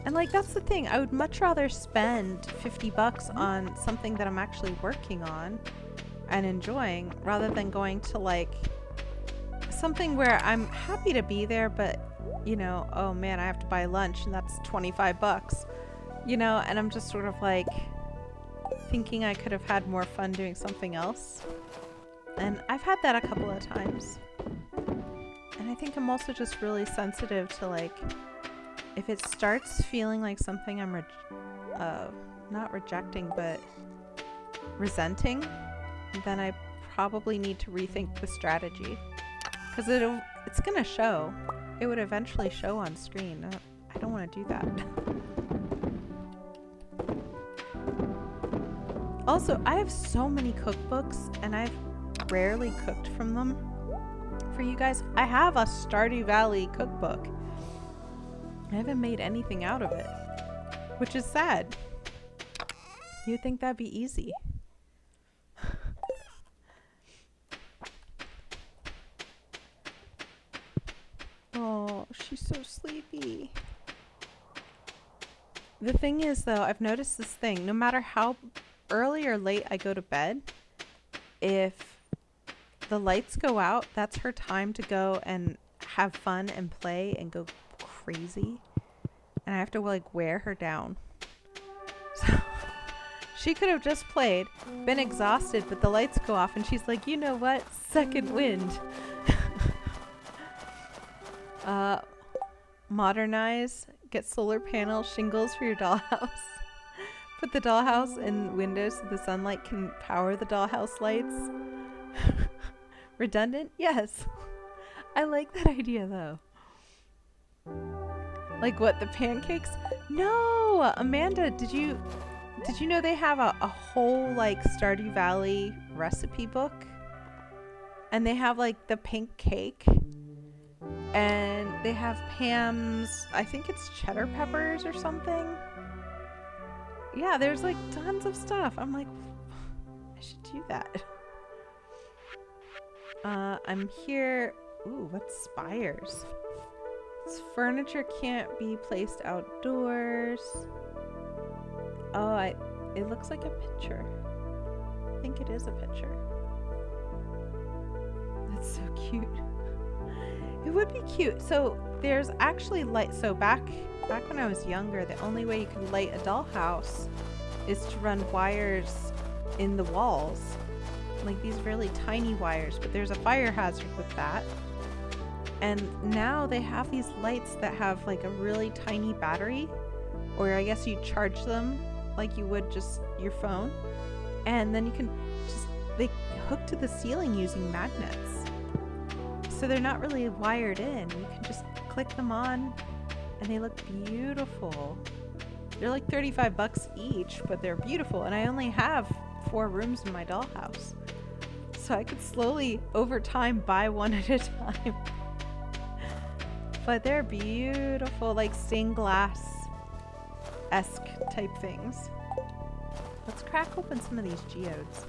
[SPEAKER 1] And like, that's the thing. I would much rather spend 50 bucks on something that I'm actually working on and enjoying rather than going to like something where I'm happy to be there, but you know, oh man, I have to buy lunch and that's 25 bucks, you know, and I'm just sort of like thinking I could have had more fun doing something else. And I've had that a couple of times. And I think I'm also just really sensitive to like, if it starts feeling like something I'm not rejecting, but resenting, then I probably need to rethink the strategy. Because it's going to show. It would eventually show on screen. I don't want to do that. Also, I have so many cookbooks, and I've rarely cooked from them. For you guys, I have a Stardew Valley cookbook. I haven't made anything out of it, which is sad. You'd think that'd be easy. Oh, she's so sleepy. The thing is, though, I've noticed this thing. No matter how early or late I go to bed, if the lights go out, that's her time to go and have fun and play and go crazy. And I have to, like, wear her down. So she could have just played, been exhausted, but the lights go off, and she's like, you know what? Second wind. Modernize, get solar panel shingles for your dollhouse. Put the dollhouse in windows so the sunlight can power the dollhouse lights. Redundant? Yes. I like that idea though. Like what, the pancakes? No! Amanda, did you know they have a whole like Stardew Valley recipe book? And they have like the pink cake. And they have Pam's, I think it's cheddar peppers or something. Yeah, there's like tons of stuff. I'm like, I should do that. I'm here. Ooh, what's spires? This furniture can't be placed outdoors. Oh, it looks like a picture. I think it is a picture. That's so cute. It would be cute. So there's actually light. So back when I was younger, the only way you could light a dollhouse is to run wires in the walls, like these really tiny wires. But there's a fire hazard with that. And now they have these lights that have like a really tiny battery, or I guess you charge them like you would just your phone, and then you can they hook to the ceiling using magnets. So they're not really wired in. You can just click them on and they look beautiful. They're like 35 bucks each, but they're beautiful. And I only have 4 rooms in my dollhouse. So I could slowly, over time, buy one at a time. But they're beautiful, like stained glass-esque type things. Let's crack open some of these geodes.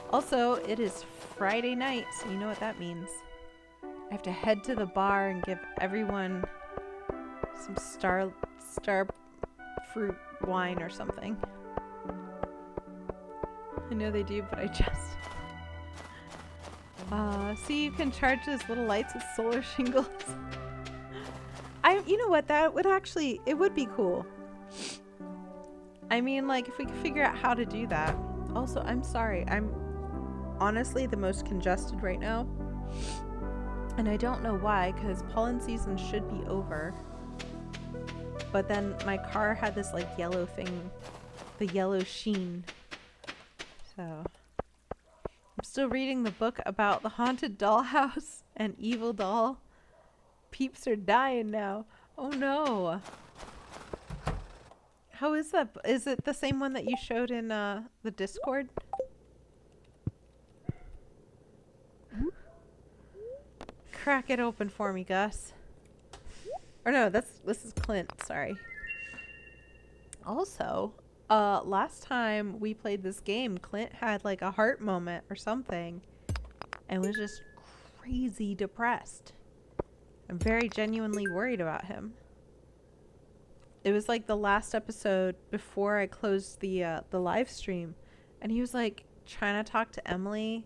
[SPEAKER 1] Also, it is Friday night, so you know what that means. I have to head to the bar and give everyone some star fruit wine or something. I know they do, but I just... see, you can charge those little lights with solar shingles. You know what, that would actually, it would be cool. I mean, like, if we could figure out how to do that. Also, I'm sorry. I'm honestly the most congested right now. And I don't know why, because pollen season should be over. But then my car had this, like, yellow thing. The yellow sheen. So, I'm still reading the book about the haunted dollhouse and evil doll. Peeps are dying now. Oh no. How is that? Is it the same one that you showed in the Discord? Crack it open for me, Gus. Or no, this is Clint, sorry. Also, last time we played this game, Clint had like a heart moment or something and was just crazy depressed. I'm very genuinely worried about him. It was like the last episode before I closed the live stream, and he was like trying to talk to Emily,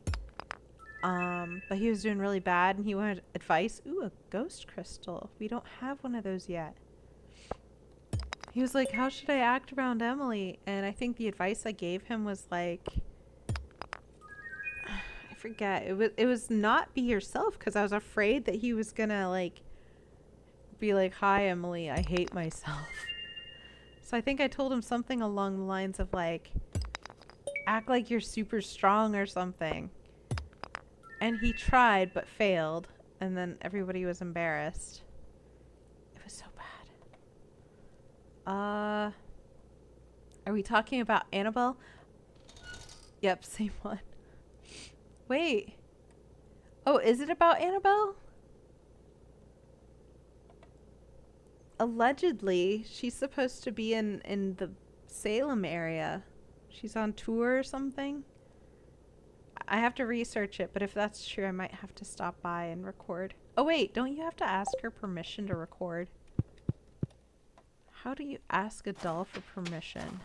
[SPEAKER 1] but he was doing really bad and he wanted advice. Ooh, a ghost crystal. We don't have one of those yet. He was like, how should I act around Emily? And I think the advice I gave him was like, I forget. It was not be yourself, because I was afraid that he was gonna like be like, hi Emily, I hate myself. So I think I told him something along the lines of like, act like you're super strong or something. And he tried but failed, and then everybody was embarrassed. It was so bad. Are we talking about Annabelle? Yep, same one. Wait. Oh, is it about Annabelle? Allegedly, she's supposed to be in the Salem area. She's on tour or something. I have to research it, but if that's true, I might have to stop by and record. Oh wait, don't you have to ask her permission to record? How do you ask a doll for permission?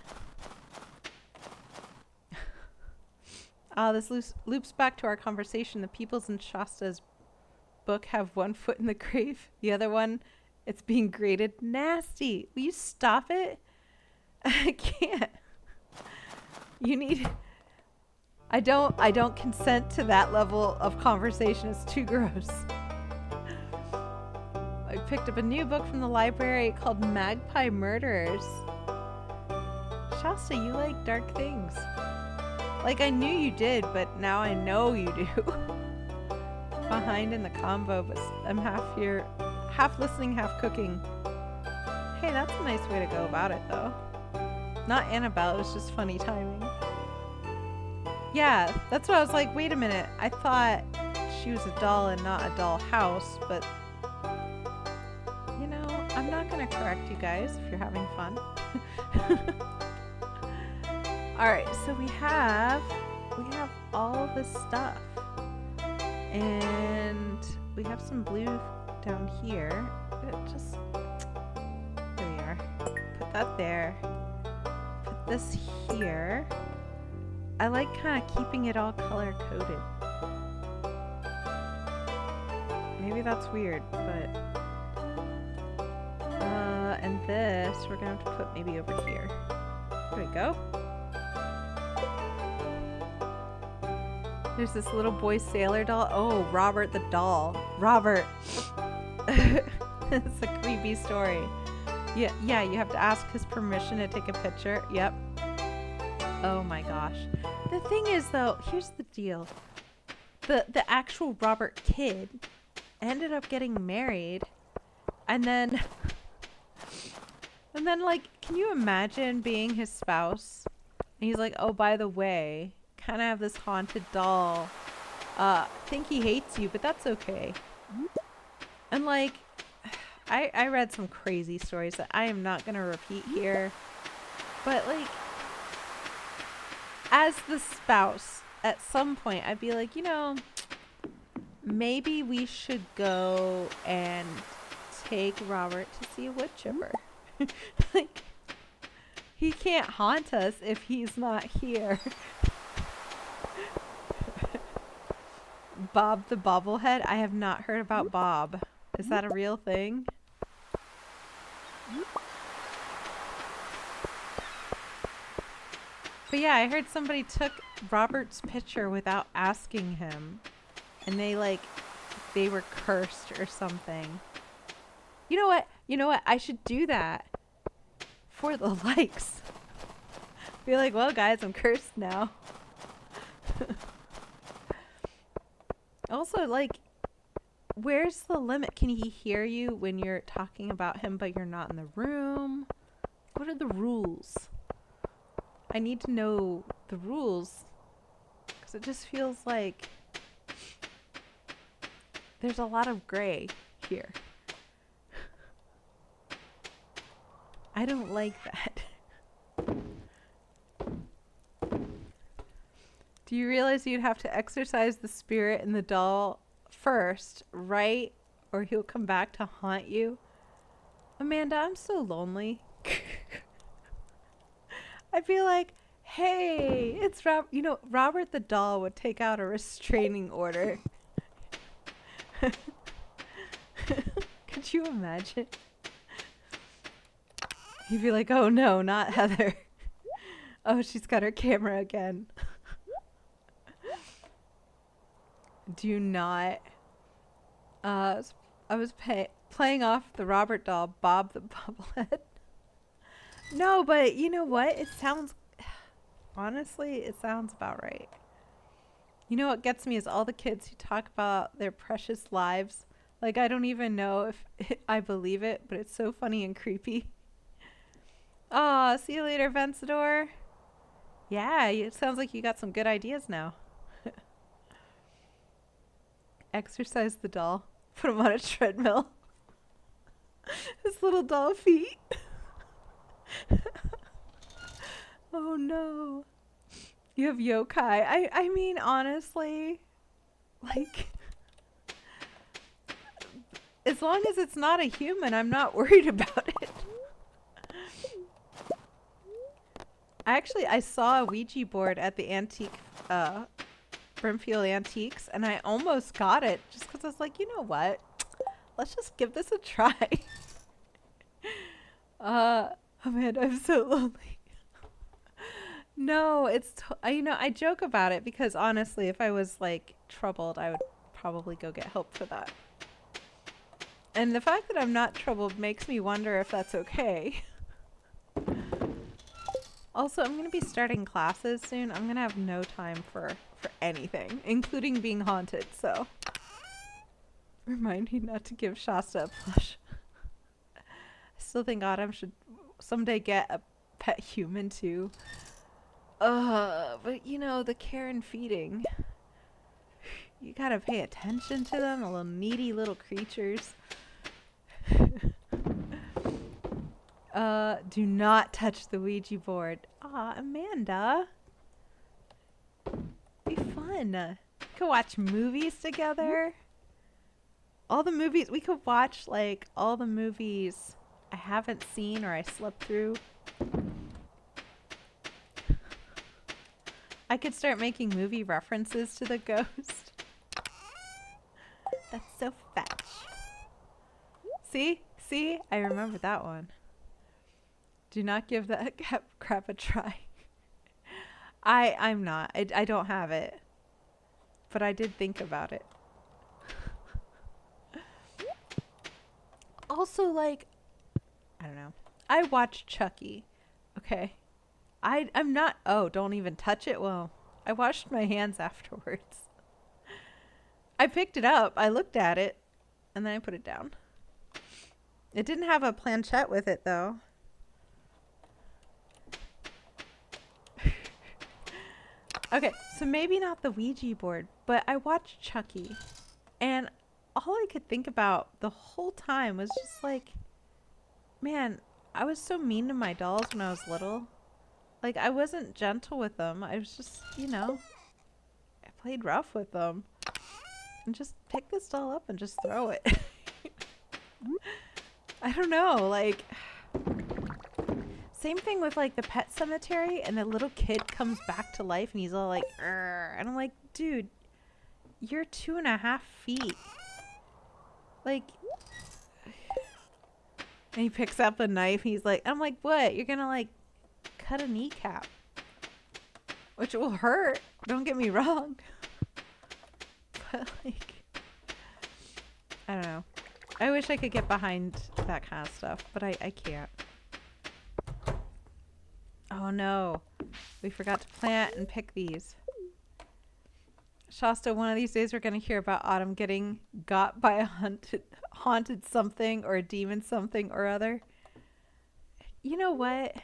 [SPEAKER 1] This loops back to our conversation. The peoples in Shasta's book have one foot in the grave. The other one, it's being graded. Nasty. Will you stop it? I can't. You need... I don't consent to that level of conversation. It's too gross. I picked up a new book from the library called Magpie Murderers. Shasta, you like dark things. Like, I knew you did, but now I know you do. Behind in the combo, but I'm half here, half listening, half cooking. Hey, that's a nice way to go about it, though. Not Annabelle, it was just funny timing. Yeah, that's what I was like, wait a minute. I thought she was a doll and not a doll house, but... You know, I'm not gonna correct you guys if you're having fun. Alright, so we have all this stuff. And we have some blue down here. There we are. Put that there. Put this here. I like kind of keeping it all color coded. Maybe that's weird, but and this we're gonna have to put maybe over here. There we go. There's this little boy sailor doll. Oh, Robert the doll. Robert. It's a creepy story. Yeah, you have to ask his permission to take a picture. Yep. Oh my gosh. The thing is though, here's the deal. The actual Robert kid ended up getting married, and then like, can you imagine being his spouse? And he's like, oh, by the way, kind of have this haunted doll. Think he hates you, but that's okay. And like, I read some crazy stories that I am not gonna repeat here, but like, as the spouse, at some point, I'd be like, you know, maybe we should go and take Robert to see a wood chipper. Like, he can't haunt us if he's not here. Bob the bobblehead? I have not heard about Bob. Is that a real thing? But yeah, I heard somebody took Robert's picture without asking him. And they were cursed or something. You know what? You know what? I should do that for the likes. Be like, well, guys, I'm cursed now. Also, like, where's the limit? Can he hear you when you're talking about him, but you're not in the room? What are the rules? I need to know the rules. Because it just feels like there's a lot of gray here. I don't like that. Do you realize you'd have to exorcise the spirit in the doll first, right? Or he'll come back to haunt you? Amanda, I'm so lonely. I feel like, hey, it's Rob. You know, Robert the doll would take out a restraining order. Could you imagine? He'd be like, oh no, not Heather. Oh, she's got her camera again. Do not. I was playing off the Robert doll, Bob the Bobblehead. No, but you know what? It sounds, honestly, it sounds about right. You know what gets me is all the kids who talk about their precious lives. Like, I don't even know if I believe it, but it's so funny and creepy. Aw, see you later, Vencedor. Yeah, it sounds like you got some good ideas now. Exercise the doll. Put him on a treadmill. His little doll feet. Oh no. You have yokai. I mean, honestly, like, as long as it's not a human, I'm not worried about it. I saw a Ouija board at the antique, Brimfield Antiques, and I almost got it just because I was like, you know what? Let's just give this a try. Amanda, I'm so lonely. No, it's, you know, I joke about it because honestly, if I was like troubled, I would probably go get help for that. And the fact that I'm not troubled makes me wonder if that's okay. Also, I'm going to be starting classes soon. I'm going to have no time for anything, including being haunted, so. Remind me not to give Shasta a plush. I still think Autumn should someday get a pet human too. But you know, the care and feeding. You gotta pay attention to them, the little needy little creatures. Do not touch the Ouija board. Aw, Amanda. Be fun. We could watch movies together. All the movies, we could watch like all the movies I haven't seen or I slept through. I could start making movie references to the ghost. That's so fetch. See? See? I remember that one. Do not give that crap a try. I'm not. I don't have it. But I did think about it. Also, like, I don't know. I watched Chucky. Okay. I'm not, oh, don't even touch it. Well, I washed my hands afterwards. I picked it up. I looked at it. And then I put it down. It didn't have a planchette with it, though. Okay, so maybe not the Ouija board, but I watched Chucky. And all I could think about the whole time was just like, man, I was so mean to my dolls when I was little. Like, I wasn't gentle with them. I was just, you know, I played rough with them. And just pick this doll up and just throw it. I don't know, like, same thing with like the pet cemetery and the little kid comes back to life and he's all like, "Arr," and I'm like, dude, you're 2.5 feet. Like, and he picks up a knife and he's like, I'm like, what? You're gonna like cut a kneecap. which will hurt. Don't get me wrong. But like, I don't know. I wish I could get behind that kind of stuff, but I can't. Oh no. We forgot to plant and pick these. Shasta, one of these days we're going to hear about Autumn getting got by a haunted something or a demon something or other. You know what?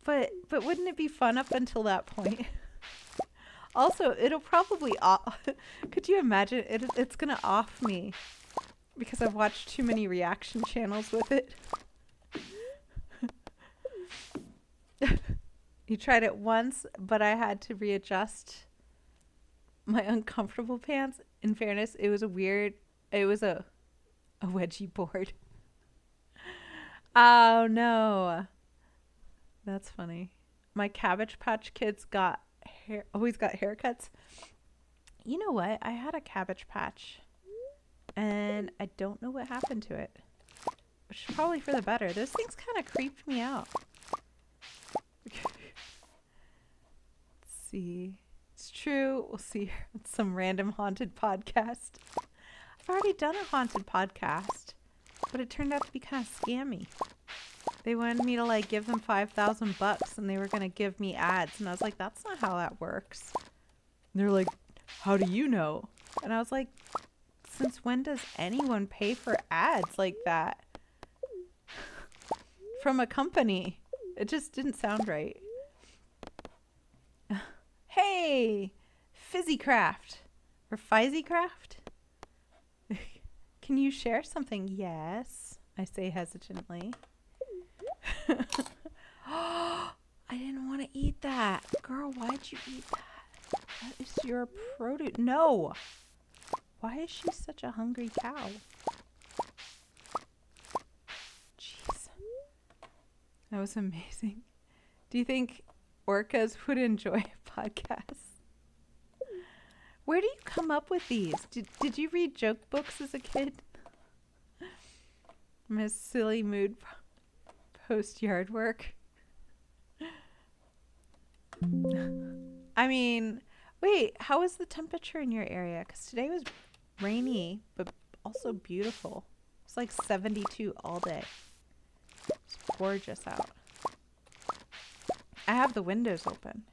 [SPEAKER 1] But wouldn't it be fun up until that point? Also, it'll probably off. Could you imagine? It's going to off me because I've watched too many reaction channels with it. You tried it once, but I had to readjust my uncomfortable pants. In fairness, it was a wedgie board. Oh no. That's funny. My Cabbage Patch Kids always got haircuts. You know what? I had a Cabbage Patch and I don't know what happened to it. Which is probably for the better. Those things kind of creeped me out. Let's see. It's true. We'll see some random haunted podcast. I've already done a haunted podcast, but it turned out to be kind of scammy. They wanted me to like give them $5,000 and they were going to give me ads. And I was like, that's not how that works. And they're like, how do you know? And I was like, since when does anyone pay for ads like that? From a company. It just didn't sound right. Hey, Fizzycraft or Fizzycraft. Can you share something? Yes, I say hesitantly. I didn't want to eat that. Girl, why'd you eat that? That is your produce. No. Why is she such a hungry cow? Jeez. That was amazing. Do you think orcas would enjoy a podcast? Where do you come up with these? Did you read joke books as a kid? Miss Silly Mood post yard work. I mean, wait, how is the temperature in your area? Because today was rainy, but also beautiful. It's like 72 all day. It's gorgeous out. I have the windows open.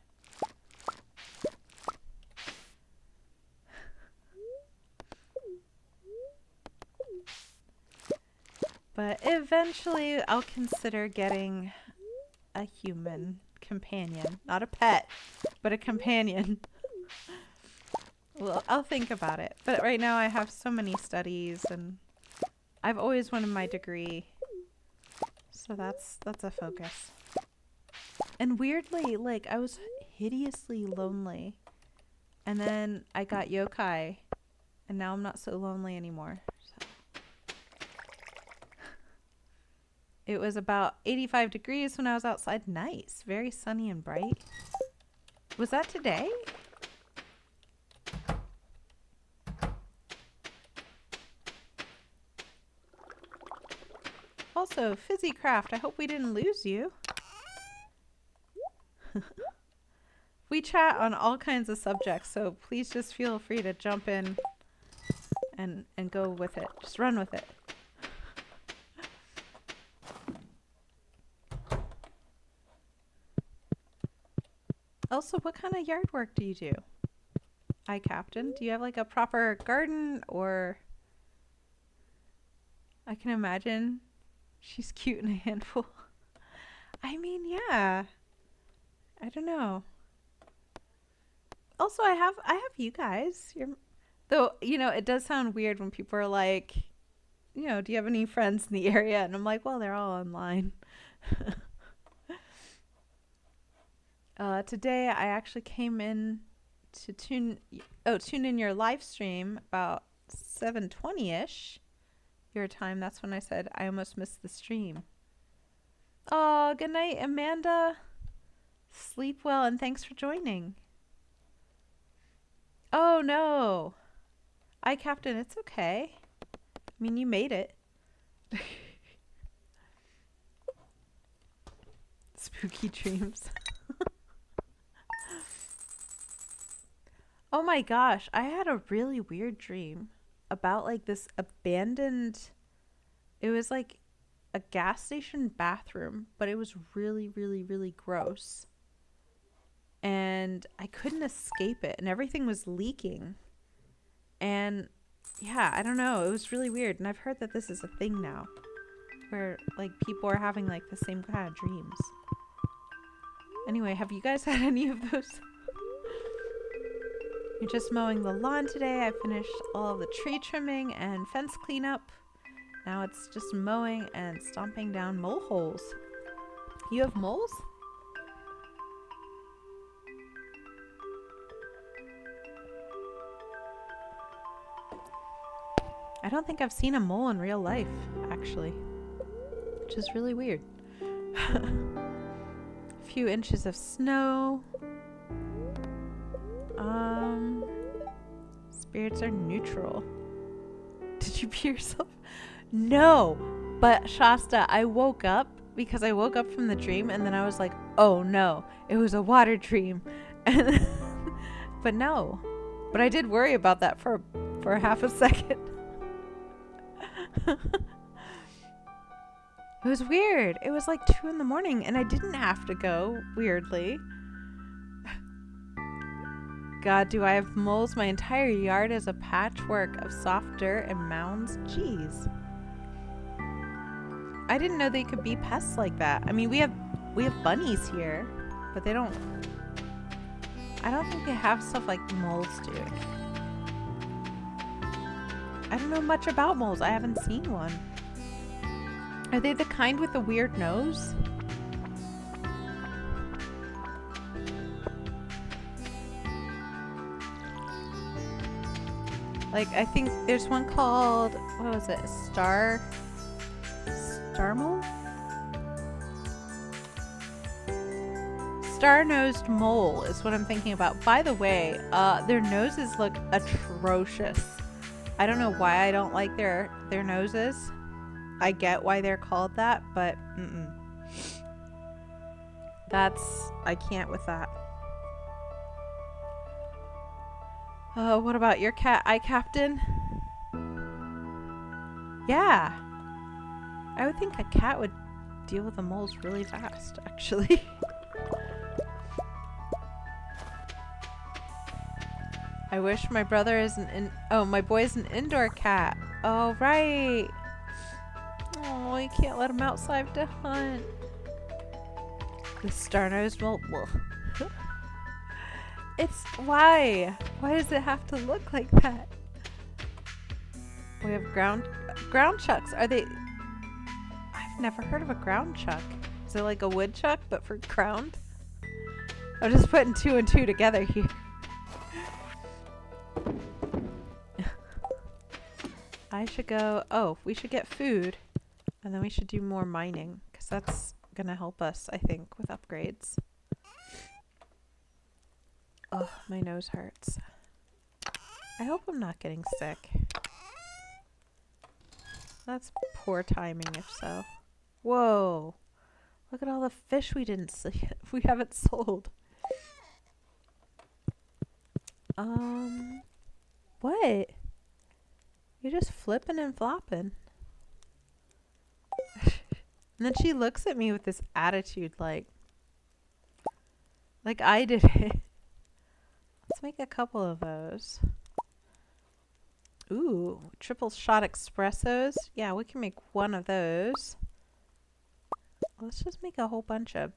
[SPEAKER 1] But eventually I'll consider getting a human companion. Not a pet, but a companion. Well, I'll think about it. But right now I have so many studies and I've always wanted my degree. So that's a focus. And weirdly, like, I was hideously lonely. And then I got yokai. And now I'm not so lonely anymore. So. It was about 85 degrees when I was outside. Nice. Very sunny and bright. Was that today? Also, Fizzycraft, I hope we didn't lose you. We chat on all kinds of subjects, so please just feel free to jump in and go with it. Just run with it. Also, what kind of yard work do you do? Captain, do you have like a proper garden or... I can imagine she's cute in a handful. I mean, yeah. I don't know. Also, I have you guys. Though, you know, it does sound weird when people are like, you know, do you have any friends in the area? And I'm like, well, they're all online. Today I actually came in to tune in your live stream about 7:20ish your time. That's when I said I almost missed the stream. Oh, good night, Amanda. Sleep well and thanks for joining. Oh no. Captain, it's okay. I mean, you made it. Spooky dreams. Oh my gosh, I had a really weird dream about like this abandoned, it was like a gas station bathroom, but it was really, really, really gross. And I couldn't escape it, and everything was leaking. And yeah, I don't know. It was really weird. And I've heard that this is a thing now where like people are having like the same kind of dreams. Anyway, have you guys had any of those? You're just mowing the lawn today. I finished all of the tree trimming and fence cleanup. Now it's just mowing and stomping down mole holes. You have moles? I don't think I've seen a mole in real life, actually, which is really weird. A few inches of snow. Spirits are neutral. Did you pee yourself? No, but Shasta, I woke up because I woke up from the dream and then I was like, oh no, it was a water dream. And but no, but I did worry about that for half a second. It was weird. It was like 2 a.m. and I didn't have to go, weirdly. God, do I have moles? My entire yard is a patchwork of soft dirt and mounds. Jeez. I didn't know they could be pests like that. I mean, we have bunnies here, but they don't. I don't think they have stuff like moles do. I don't know much about moles. I haven't seen one. Are they the kind with the weird nose? Like, I think there's one called, what was it? Star mole? Star-nosed mole is what I'm thinking about. By the way, their noses look atrocious. I don't know why I don't like their noses. I get why they're called that, but I can't with that. What about your cat, Captain? Yeah. I would think a cat would deal with the moles really fast, actually. I wish my brother is my boy's an indoor cat. Oh, right. Oh, you can't let him outside to hunt. The star-nosed mole. It's why? Why does it have to look like that? We have ground chucks. Are they? I've never heard of a ground chuck. Is it like a woodchuck but for ground? I'm just putting 2 and 2 together here. I should go. Oh, we should get food, and then we should do more mining because that's gonna help us, I think, with upgrades. Oh, my nose hurts. I hope I'm not getting sick. That's poor timing if so. Whoa. Look at all the fish we didn't see. We haven't sold. What? You're just flipping and flopping. And then she looks at me with this attitude like I did it. Let's make a couple of those. Ooh, triple shot espressos. Yeah, we can make one of those. Let's just make a whole bunch of...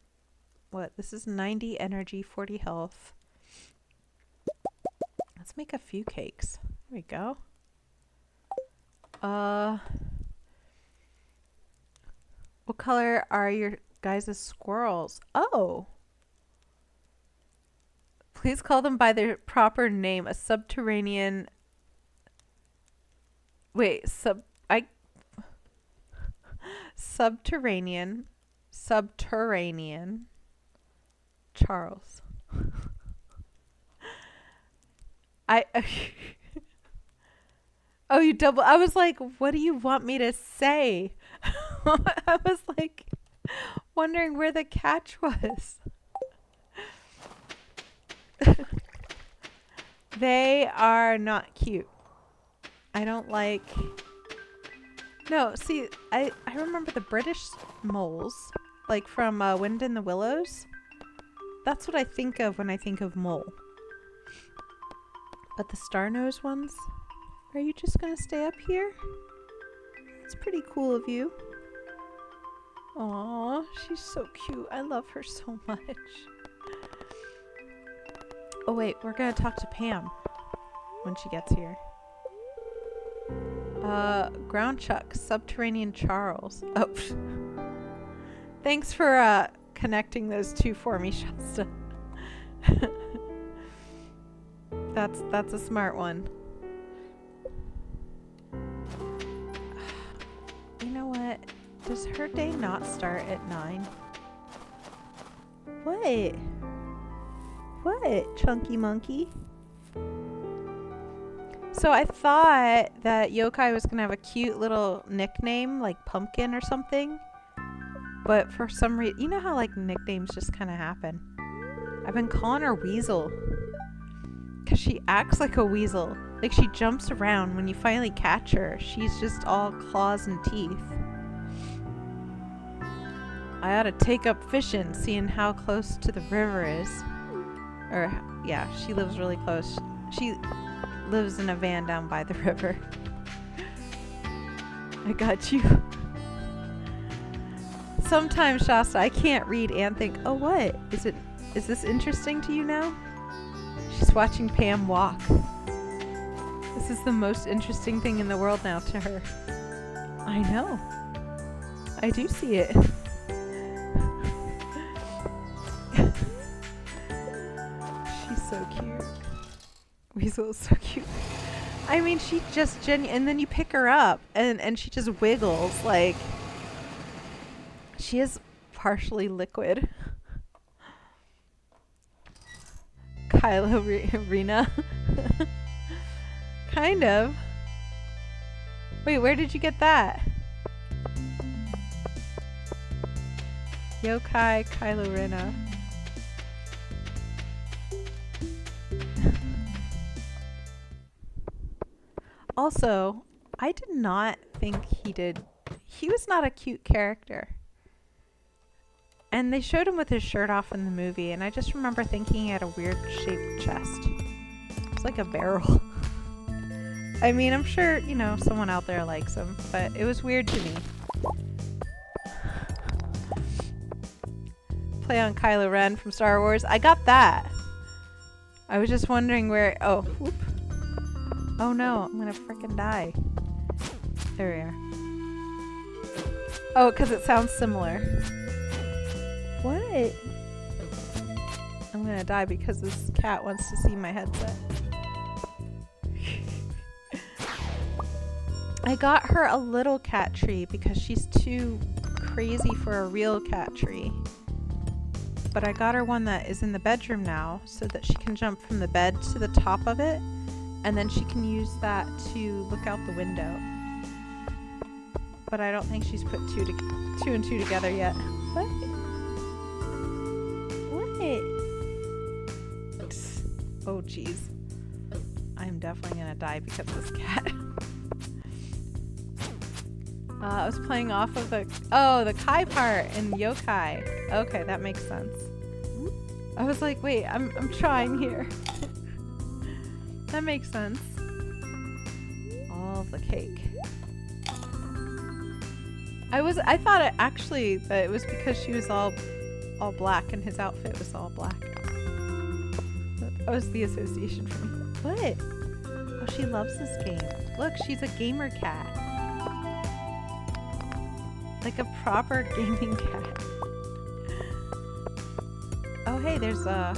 [SPEAKER 1] What? This is 90 energy, 40 health. Let's make a few cakes. There we go. What color are your guys' squirrels? Oh! Please call them by their proper name. A subterranean... Wait, Subterranean Charles. Oh, you double... I was like, what do you want me to say? I was like wondering where the catch was. They are not cute. I don't like... No, see, I remember the British moles, like from Wind in the Willows. That's what I think of when I think of mole. But the star-nosed ones? Are you just gonna stay up here? It's pretty cool of you. Aw, she's so cute. I love her so much. Oh wait, we're gonna talk to Pam when she gets here. Ground Chuck, Subterranean Charles. Oh, thanks for connecting those two for me, Shasta. That's a smart one. You know what? Does her day not start at 9? What? What, Chunky Monkey? So I thought that Yokai was gonna have a cute little nickname, like Pumpkin or something. But for some reason, you know how like nicknames just kind of happen. I've been calling her Weasel. Cause she acts like a weasel. Like she jumps around when you finally catch her. She's just all claws and teeth. I ought to take up fishing, seeing how close to the river is. Or, yeah, she lives really close. She lives in a van down by the river. I got you. Sometimes, Shasta, I can't read and think, oh, what? Is this interesting to you now? She's watching Pam walk. This is the most interesting thing in the world now to her. I know. I do see it. She's so cute. Weasel is so cute. I mean, she just and then you pick her up and she just wiggles like she is partially liquid. Kylo Rena. Kind of. Wait, where did you get that? Yokai Kylo Rena. Also, I did not think he was not a cute character. And they showed him with his shirt off in the movie, and I just remember thinking he had a weird shaped chest. It's like a barrel. I mean, I'm sure, you know, someone out there likes him, but it was weird to me. Play on Kylo Ren from Star Wars. I got that. I was just wondering where... Oh, whoop. Oh no, I'm gonna frickin' die. There we are. Oh, because it sounds similar. What? I'm gonna die because this cat wants to see my headset. I got her a little cat tree because she's too crazy for a real cat tree. But I got her one that is in the bedroom now so that she can jump from the bed to the top of it. And then she can use that to look out the window. But I don't think she's put two and two together yet. What? What? Oh, jeez. I'm definitely gonna die because of this cat. I was playing off of the Kai part in Yokai. Okay, that makes sense. I was like, wait, I'm trying here. That makes sense. All of the cake. I thought that it was because she was all black and his outfit was all black. That was the association for me. What? Oh, she loves this game. Look, she's a gamer cat. Like a proper gaming cat. Oh, hey, there's a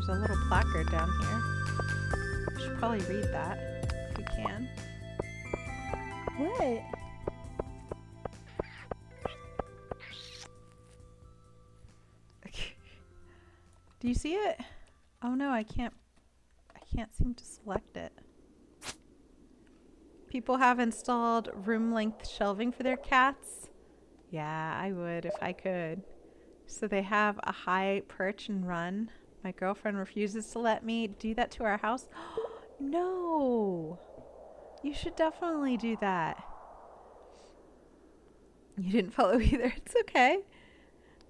[SPEAKER 1] little placard down here. We should probably read that if we can. What? Do you see it? Oh no, I can't seem to select it. People have installed room length shelving for their cats. Yeah, I would if I could. So they have a high perch and run. My girlfriend refuses to let me do that to our house. No. You should definitely do that. You didn't follow either. It's okay.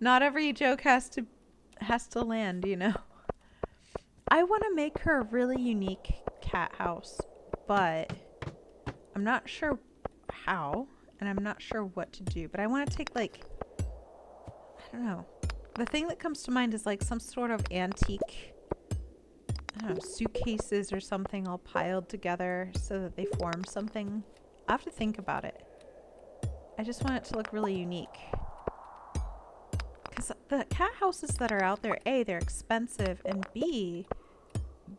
[SPEAKER 1] Not every joke has to land, you know. I want to make her a really unique cat house, but I'm not sure how, and I'm not sure what to do. But I want to take, like, I don't know. The thing that comes to mind is like some sort of antique, I don't know, suitcases or something all piled together so that they form something. I have to think about it. I just want it to look really unique. Because the cat houses that are out there, A, they're expensive, and B,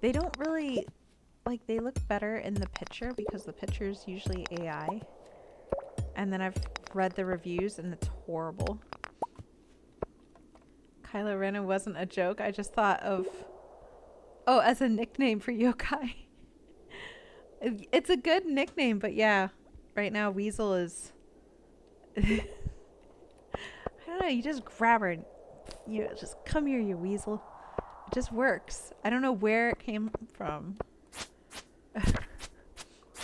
[SPEAKER 1] they don't really, like, they look better in the picture because the picture is usually AI. And then I've read the reviews and it's horrible. Kylo Ren wasn't a joke. I just thought of, oh, as a nickname for yokai. It's a good nickname, but yeah, right now Weasel is... I don't know, you just grab her and you just come here, you weasel. It just works. I don't know where it came from.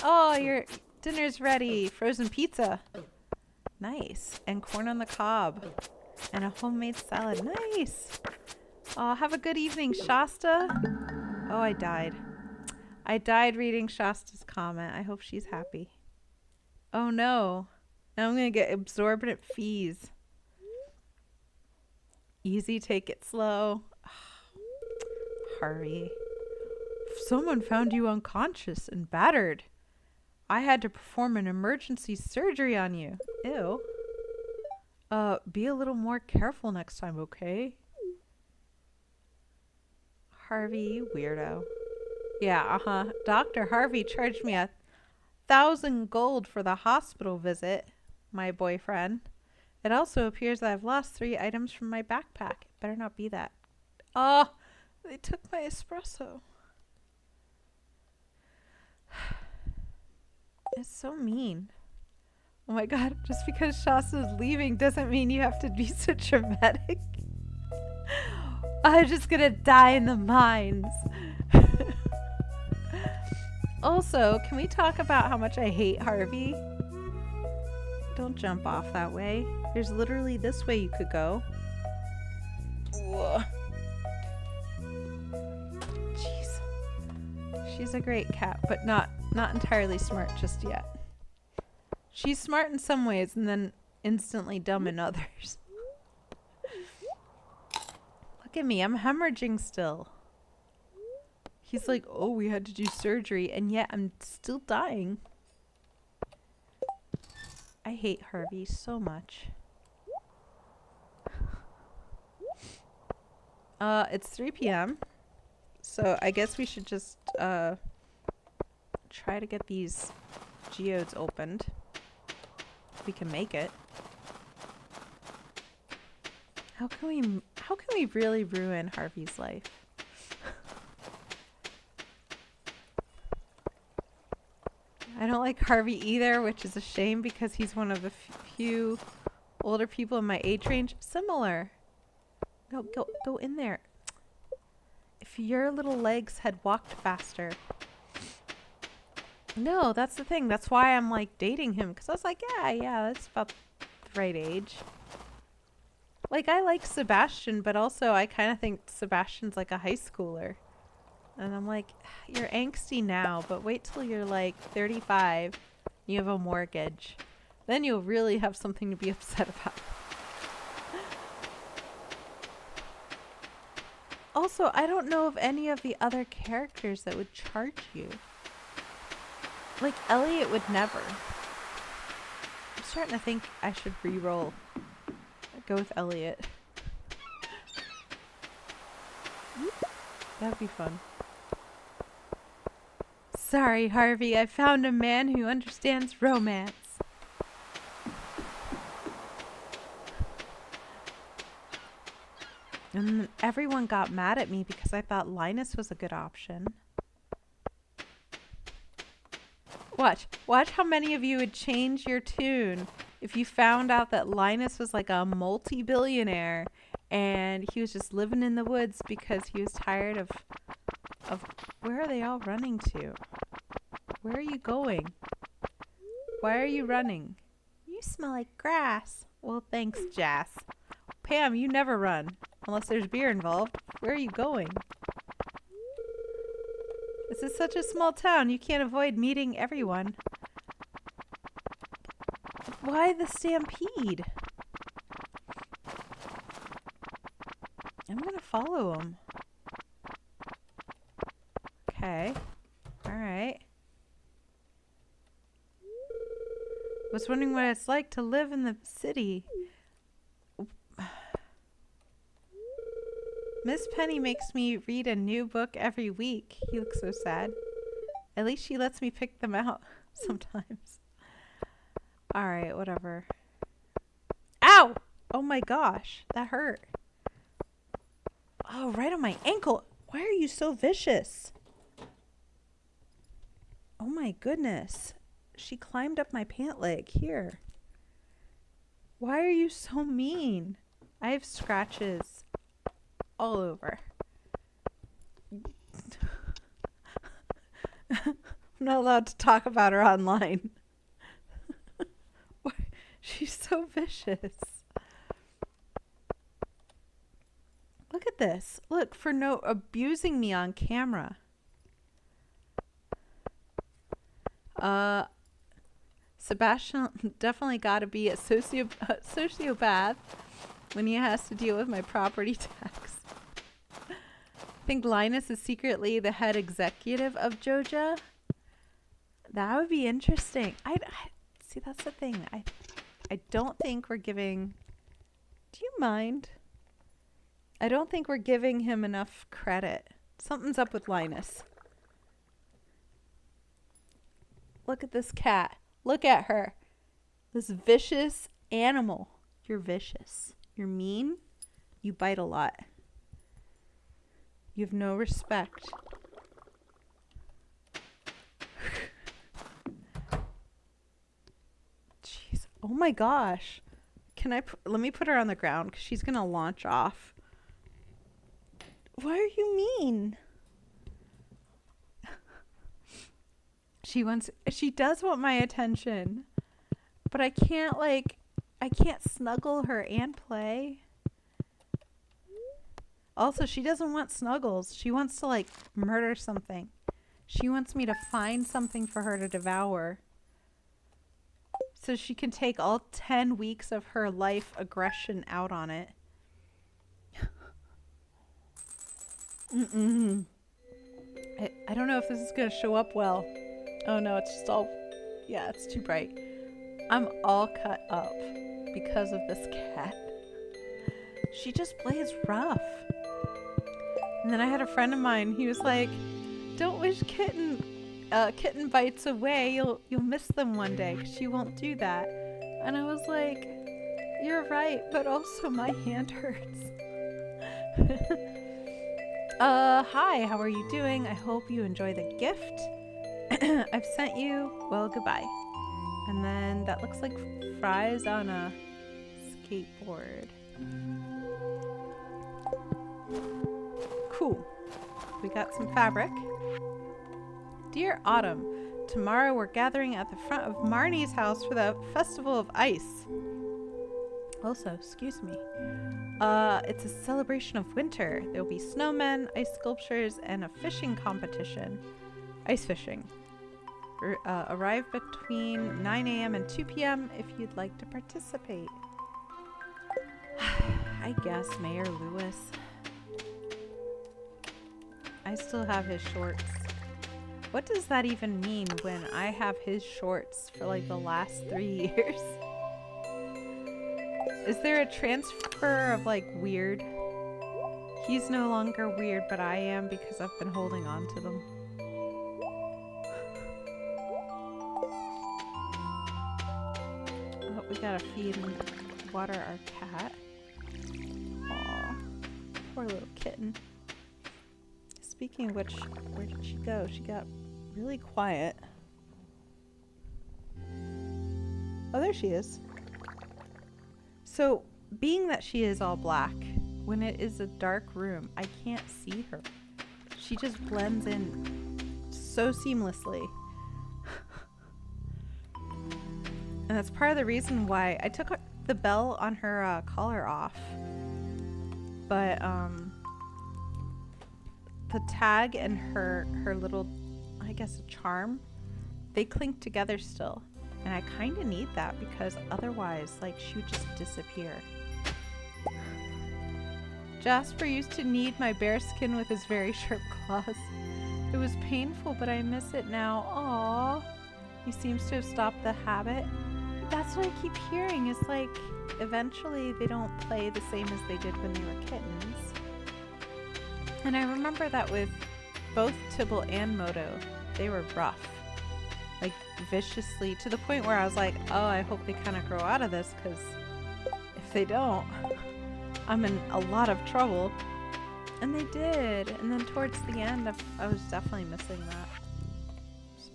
[SPEAKER 1] Oh, your dinner's ready. Frozen pizza. Nice. And corn on the cob. And a homemade salad. Nice. Oh, have a good evening, Shasta. Oh, I died. I died reading Shasta's comment. I hope she's happy. Oh no. Now I'm going to get exorbitant fees. Easy, take it slow. Harvey. Someone found you unconscious and battered. I had to perform an emergency surgery on you. Ew. Be a little more careful next time, okay? Harvey, weirdo. Yeah, Dr. Harvey charged me 1,000 gold for the hospital visit. My boyfriend. It also appears that I've lost 3 items from my backpack. It better not be that. Oh, they took my espresso. It's so mean. Oh my god, just because Shasta's leaving doesn't mean you have to be so dramatic. I'm just gonna die in the mines. Also, can we talk about how much I hate Harvey? Don't jump off that way. There's literally this way you could go. Ugh. Jeez. She's a great cat, but not entirely smart just yet. She's smart in some ways and then instantly dumb in others. Look at me, I'm hemorrhaging still. He's like, oh, we had to do surgery, and yet I'm still dying. I hate Harvey so much. It's 3 p.m. So I guess we should just try to get these geodes opened. If we can make it. How can we really ruin Harvey's life? I don't like Harvey either, which is a shame because he's one of the few older people in my age range. Similar. Go in there. If your little legs had walked faster. No, that's the thing. That's why I'm like dating him. Because I was like, yeah, that's about the right age. Like, I like Sebastian, but also I kind of think Sebastian's like a high schooler. And I'm like, you're angsty now, but wait till you're like 35, you have a mortgage. Then you'll really have something to be upset about. Also, I don't know of any of the other characters that would charge you. Like, Elliot would never. I'm starting to think I should re-roll. Go with Elliot. That'd be fun. Sorry, Harvey, I found a man who understands romance. And everyone got mad at me because I thought Linus was a good option. Watch how many of you would change your tune if you found out that Linus was like a multi-billionaire and he was just living in the woods because he was tired of Where are they all running to? Where are you going? Why are you running? You smell like grass. Well, thanks, Jas. Pam, you never run. Unless there's beer involved. Where are you going? This is such a small town. You can't avoid meeting everyone. Why the stampede? I'm gonna follow him. Okay. Alright. Was wondering what it's like to live in the city. Miss Penny makes me read a new book every week. He looks so sad. At least she lets me pick them out sometimes. Alright, whatever. Ow! Oh my gosh, that hurt. Oh, right on my ankle. Why are you so vicious? Oh my goodness. She climbed up my pant leg. Here. Why are you so mean? I have scratches all over. I'm not allowed to talk about her online. She's so vicious. Look at this. Look, for no abusing me on camera. Sebastian definitely got to be a sociopath when he has to deal with my property tax. I think Linus is secretly the head executive of Joja. That would be interesting. I see, that's the thing. I don't think we're giving... Do you mind? I don't think we're giving him enough credit. Something's up with Linus. Look at this cat. Look at her. This vicious animal. You're vicious. You're mean. You bite a lot. You have no respect. Jeez. Oh my gosh. Can I... let me put her on the ground because she's going to launch off. Why are you mean? She does want my attention, but I can't snuggle her and play. Also, she doesn't want snuggles. She wants to murder something. She wants me to find something for her to devour so she can take all 10 weeks of her life aggression out on it. I don't know if this is going to show up well. Oh no, it's just all... yeah, it's too bright. I'm all cut up because of this cat. She just plays rough. And then I had a friend of mine, he was like, don't wish kitten bites away, you'll miss them one day, 'cause she won't do that. And I was like, you're right, but also my hand hurts. Hi, how are you doing? I hope you enjoy the gift I've sent you. Well, goodbye. And then that looks like fries on a skateboard. Cool. We got some fabric. Dear Autumn, tomorrow we're gathering at the front of Marnie's house for the Festival of Ice. Also, excuse me. It's a celebration of winter. There'll be snowmen, ice sculptures, and a fishing competition. Ice fishing. Arrive between 9 a.m. and 2 p.m. if you'd like to participate. I guess Mayor Lewis. I still have his shorts. What does that even mean when I have his shorts for the last 3 years? Is there a transfer of weird? He's no longer weird, but I am because I've been holding on to them. Oh, we gotta feed and water our cat. Aw, poor little kitten. Speaking of which, where did she go? She got really quiet. Oh, there she is. So, being that she is all black, when it is a dark room, I can't see her. she just blends in so seamlessly. And that's part of the reason why I took the bell on her collar off. But the tag and her little, I guess, a charm, they clink together still. And I kind of need that because otherwise, like, she would just disappear. Jasper used to knead my bear skin with his very sharp claws. It was painful, but I miss it now. Aww. He seems to have stopped the habit. That's what I keep hearing, is like, eventually they don't play the same as they did when they were kittens. And I remember that with both Tibble and Moto, they were rough. Like, viciously, to the point where I was like, oh, I hope they kind of grow out of this, because if they don't, I'm in a lot of trouble. And they did. And then towards the end, I was definitely missing that. So,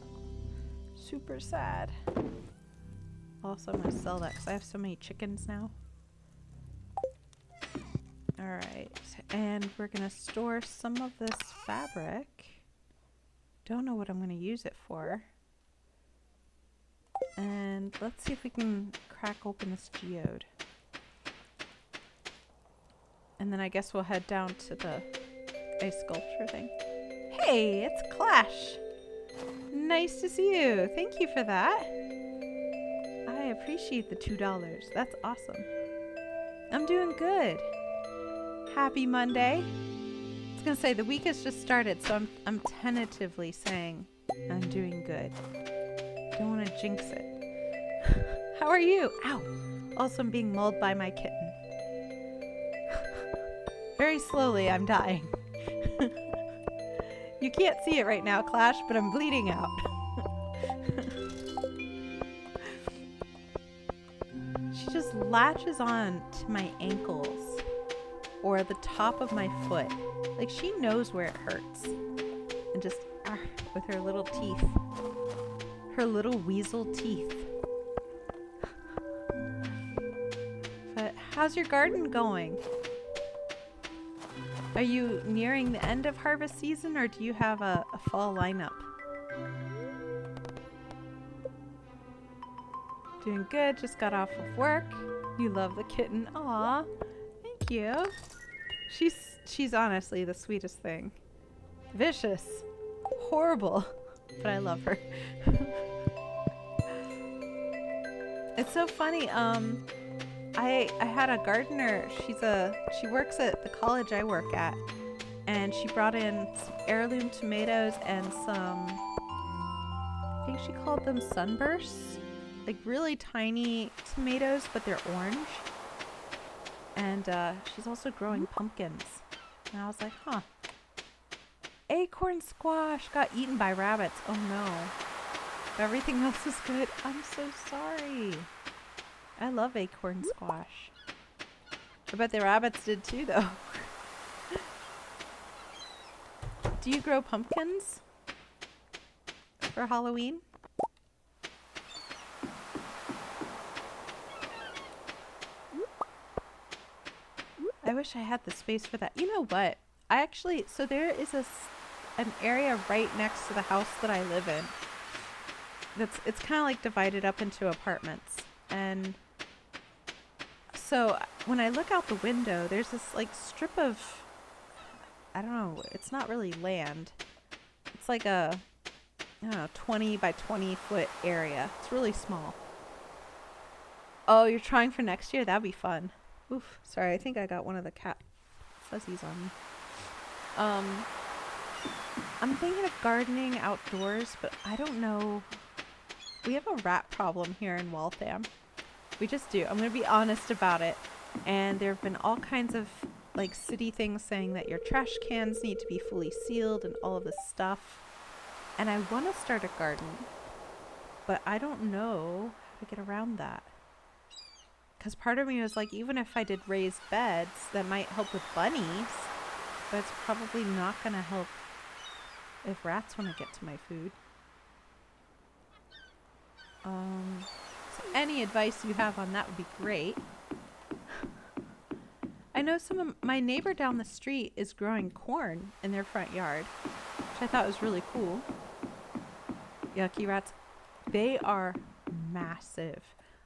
[SPEAKER 1] super sad. Also, I'm going to sell that because I have so many chickens now. Alright. And we're going to store some of this fabric. Don't know what I'm going to use it for. And let's see if we can crack open this geode. And then I guess we'll head down to the ice sculpture thing. Hey, it's Clash! Nice to see you. Thank you for that. I appreciate the $2. That's awesome. I'm doing good. Happy Monday. I was gonna say the week has just started, so I'm tentatively saying I'm doing good. Don't want to jinx it. How are you? Ow! Also, I'm being mauled by my kitten. Very slowly, I'm dying. You can't see it right now, Clash, but I'm bleeding out. She just latches on to my ankles or the top of my foot. Like, she knows where it hurts. And just, with her little teeth. Her little weasel teeth. But how's your garden going? Are you nearing the end of harvest season, or do you have a fall lineup? Doing good, just got off of work. You love the kitten. Aw, thank you. She's honestly the sweetest thing. Vicious. Horrible. But I love her. It's so funny, I had a gardener. She works at the college I work at, and she brought in some heirloom tomatoes and some, I think she called them sunbursts, like really tiny tomatoes, but they're orange. And she's also growing pumpkins. And I was like, huh. Acorn squash got eaten by rabbits. Oh no. But everything else is good. I'm so sorry. I love acorn squash. I bet the rabbits did too, though. Do you grow pumpkins for Halloween? I wish I had the space for that. You know what? I actually, so there is an area right next to the house that I live in. It's kind of like divided up into apartments. And so when I look out the window, there's this like strip of, I don't know, it's not really land. It's like a, I don't know, 20 by 20 foot area. It's really small. Oh, you're trying for next year? That'd be fun. Oof, sorry, I think I got one of the cat fuzzies on me. I'm thinking of gardening outdoors, but I don't know. We have a rat problem here in Waltham. We just do. I'm going to be honest about it. And there have been all kinds of like city things saying that your trash cans need to be fully sealed and all of this stuff. And I want to start a garden, but I don't know how to get around that. Because part of me was like, even if I did raised beds, that might help with bunnies, but it's probably not going to help if rats want to get to my food. So any advice you have on that would be great. I know some of my neighbor down the street is growing corn in their front yard, which I thought was really cool. Yucky rats. They are massive.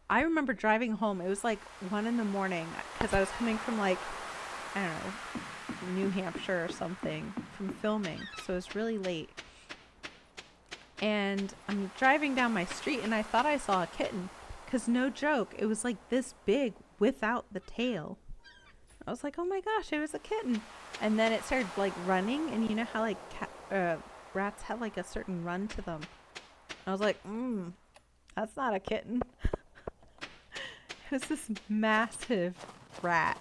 [SPEAKER 1] I remember driving home. It was like 1 a.m. because I was coming from like, I don't know, New Hampshire or something from filming. So it was really late. And I'm driving down my street and I thought I saw a kitten. Because no joke, it was like this big without the tail. I was like, oh my gosh, it was a kitten. And then it started like running. And you know how like rats have like a certain run to them. I was like, that's not a kitten. It was this massive rat.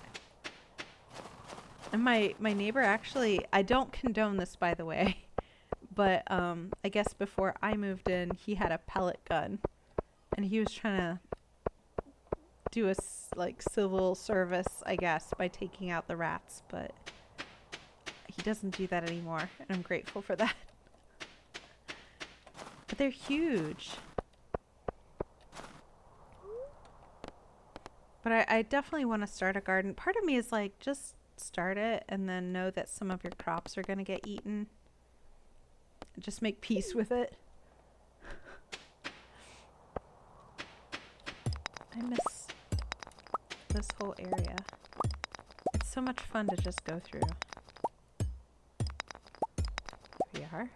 [SPEAKER 1] And my neighbor actually, I don't condone this by the way, but I guess before I moved in, he had a pellet gun. And he was trying to do a like civil service, I guess, by taking out the rats. But he doesn't do that anymore. And I'm grateful for that. But they're huge. But I definitely want to start a garden. Part of me is like, just start it and then know that some of your crops are going to get eaten. Just make peace with it. I miss this whole area. It's so much fun to just go through. Here we are.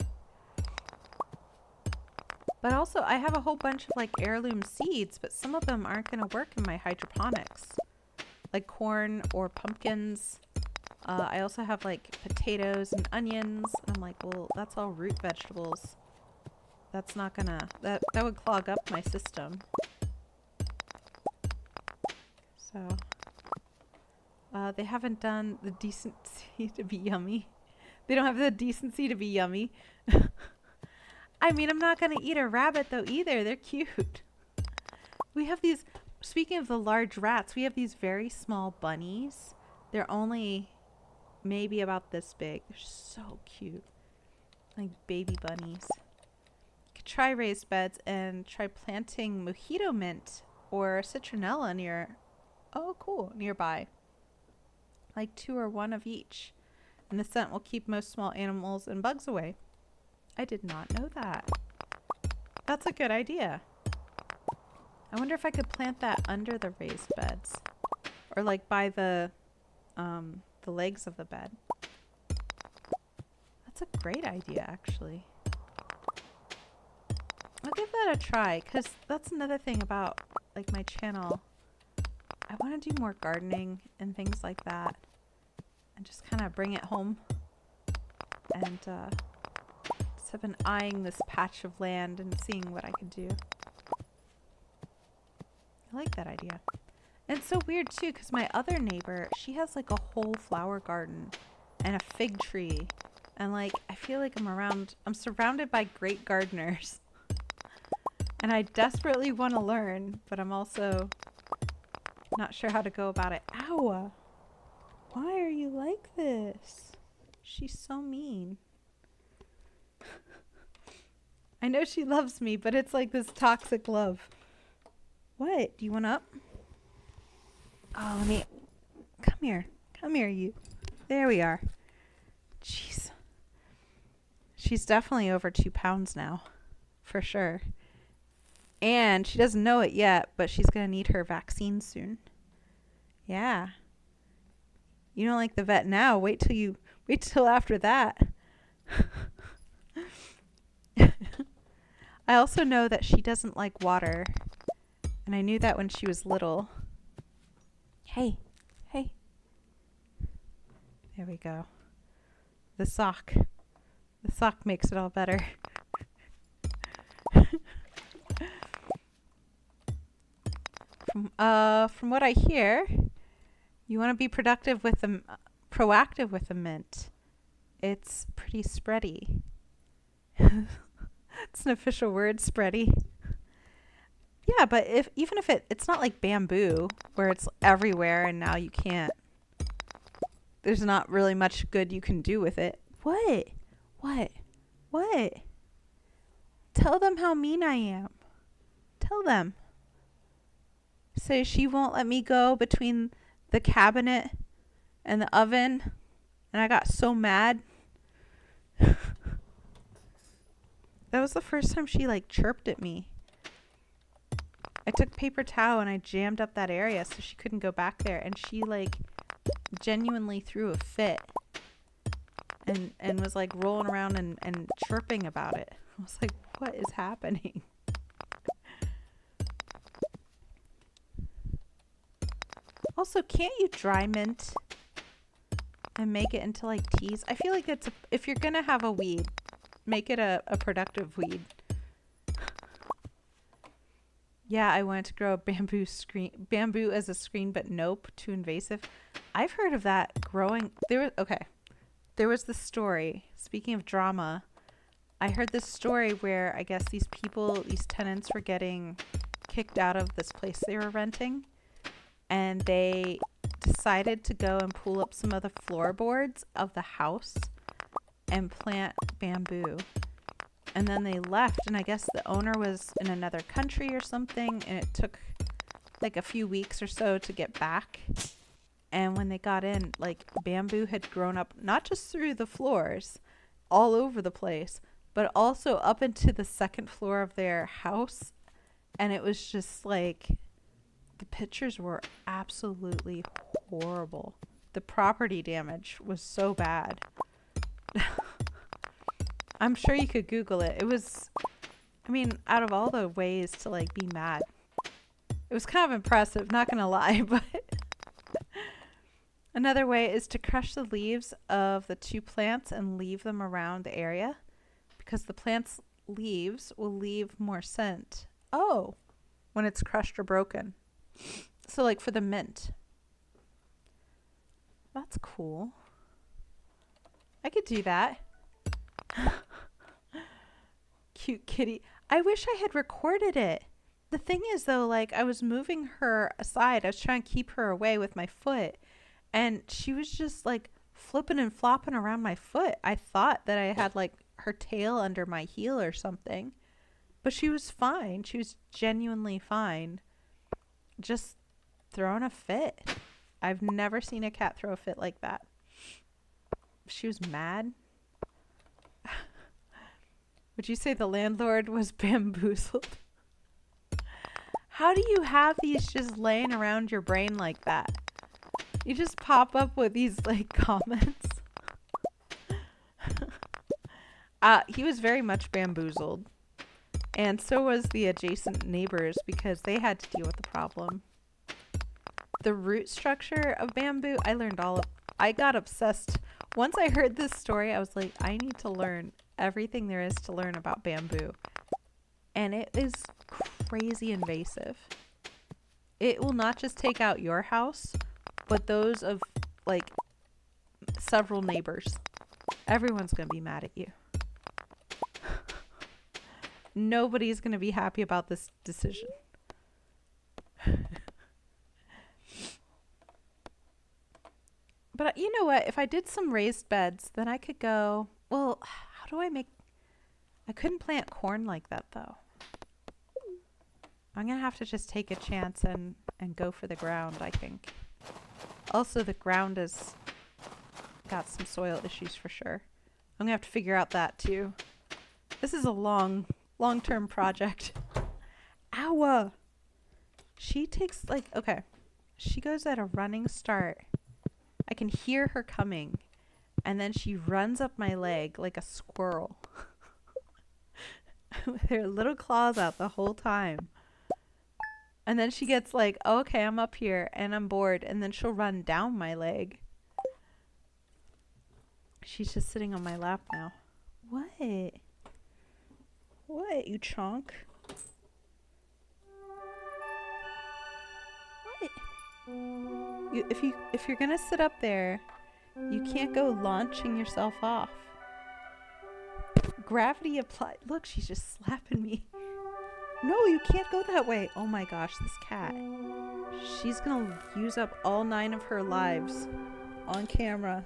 [SPEAKER 1] But also, I have a whole bunch of like heirloom seeds, but some of them aren't going to work in my hydroponics. Like corn or pumpkins. I also have like potatoes and onions. And I'm like, well, that's all root vegetables. That's not gonna, that would clog up my system. So, they haven't done the decency to be yummy. They don't have the decency to be yummy. I mean, I'm not going to eat a rabbit though either. They're cute. We have these, speaking of the large rats, we have these very small bunnies. They're only maybe about this big. They're so cute. Like baby bunnies. You could try raised beds and try planting mojito mint or citronella nearby. Like 2 or 1 of each. And the scent will keep most small animals and bugs away. I did not know that. That's a good idea. I wonder if I could plant that under the raised beds. Or like by the legs of the bed. That's a great idea, actually. I'll give that a try, because that's another thing about like my channel. I want to do more gardening and things like that. And just kind of bring it home. And I've been eyeing this patch of land and seeing what I can do. I like that idea. And it's so weird too, because my other neighbor, she has like a whole flower garden and a fig tree. And like, I feel like I'm surrounded by great gardeners. And I desperately want to learn, but I'm also not sure how to go about it. Ow! Why are you like this? She's so mean. I know she loves me, but it's like this toxic love. What? Do you want up? Oh, let me... Come here. Come here, you. There we are. Jeez. She's definitely over 2 pounds now. For sure. And she doesn't know it yet, but she's going to need her vaccine soon. Yeah. You don't like the vet now. Wait till after that. I also know that she doesn't like water. And I knew that when she was little. Hey. Hey. There we go. The sock. The sock makes it all better. From what I hear, you want to be proactive with the mint. It's pretty spready. It's an official word, spready. Yeah, but even if it's not like bamboo where it's everywhere and now you can't. There's not really much good you can do with it. What? Tell them how mean I am. Tell them. So she won't let me go between the cabinet and the oven, and I got so mad. That was the first time she like chirped at me. I took paper towel and I jammed up that area so she couldn't go back there, and she like genuinely threw a fit and was like rolling around and chirping about it. I was like, what is happening? Also, can't you dry mint and make it into like teas? I feel like it's if you're gonna have a weed, make it a productive weed. Yeah, I wanted to grow a bamboo as a screen, but nope, too invasive. I've heard of that growing. There was this story. Speaking of drama, I heard this story where I guess these tenants were getting kicked out of this place they were renting, and they decided to go and pull up some of the floorboards of the house and plant bamboo. And then they left, and I guess the owner was in another country or something, and it took like a few weeks or so to get back. And when they got in, like, bamboo had grown up not just through the floors, all over the place, but also up into the second floor of their house. And it was just like, the pictures were absolutely horrible. The property damage was so bad. I'm sure you could Google it. It was, I mean, out of all the ways to like be mad, it was kind of impressive, not gonna lie. But another way is to crush the leaves of the two plants and leave them around the area, because the plant's leaves will leave more scent. Oh, when it's crushed or broken. So like for the mint. That's cool. I could do that. Cute kitty. I wish I had recorded it. The thing is though, like, I was moving her aside. I was trying to keep her away with my foot, and she was just like flipping and flopping around my foot. I thought that I had like her tail under my heel or something, but she was fine. She was genuinely fine. Just throwing a fit. I've never seen a cat throw a fit like that. She was mad. Would you say the landlord was bamboozled? How do you have these just laying around your brain like that? You just pop up with these like comments. He was very much bamboozled. And so was the adjacent neighbors, because they had to deal with the problem. The root structure of bamboo, I got obsessed. Once I heard this story, I was like, I need to learn everything there is to learn about bamboo. And it is crazy invasive. It will not just take out your house, but those of like several neighbors. Everyone's going to be mad at you. Nobody's going to be happy about this decision. But you know what? If I did some raised beds, then I could go, well, how do I couldn't plant corn like that though. I'm going to have to just take a chance and go for the ground, I think. Also, the ground has got some soil issues for sure. I'm going to have to figure out that too. This is a long-term project. Ow! She takes she goes at a running start. I can hear her coming, and then she runs up my leg like a squirrel. With her little claws out the whole time. And then she gets like, oh, okay, I'm up here and I'm bored, and then she'll run down my leg. She's just sitting on my lap now. What? What, you chonk? What? If you're gonna sit up there, you can't go launching yourself off. Gravity applied. Look, she's just slapping me. No, you can't go that way. Oh my gosh, this cat. She's gonna use up all 9 of her lives on camera.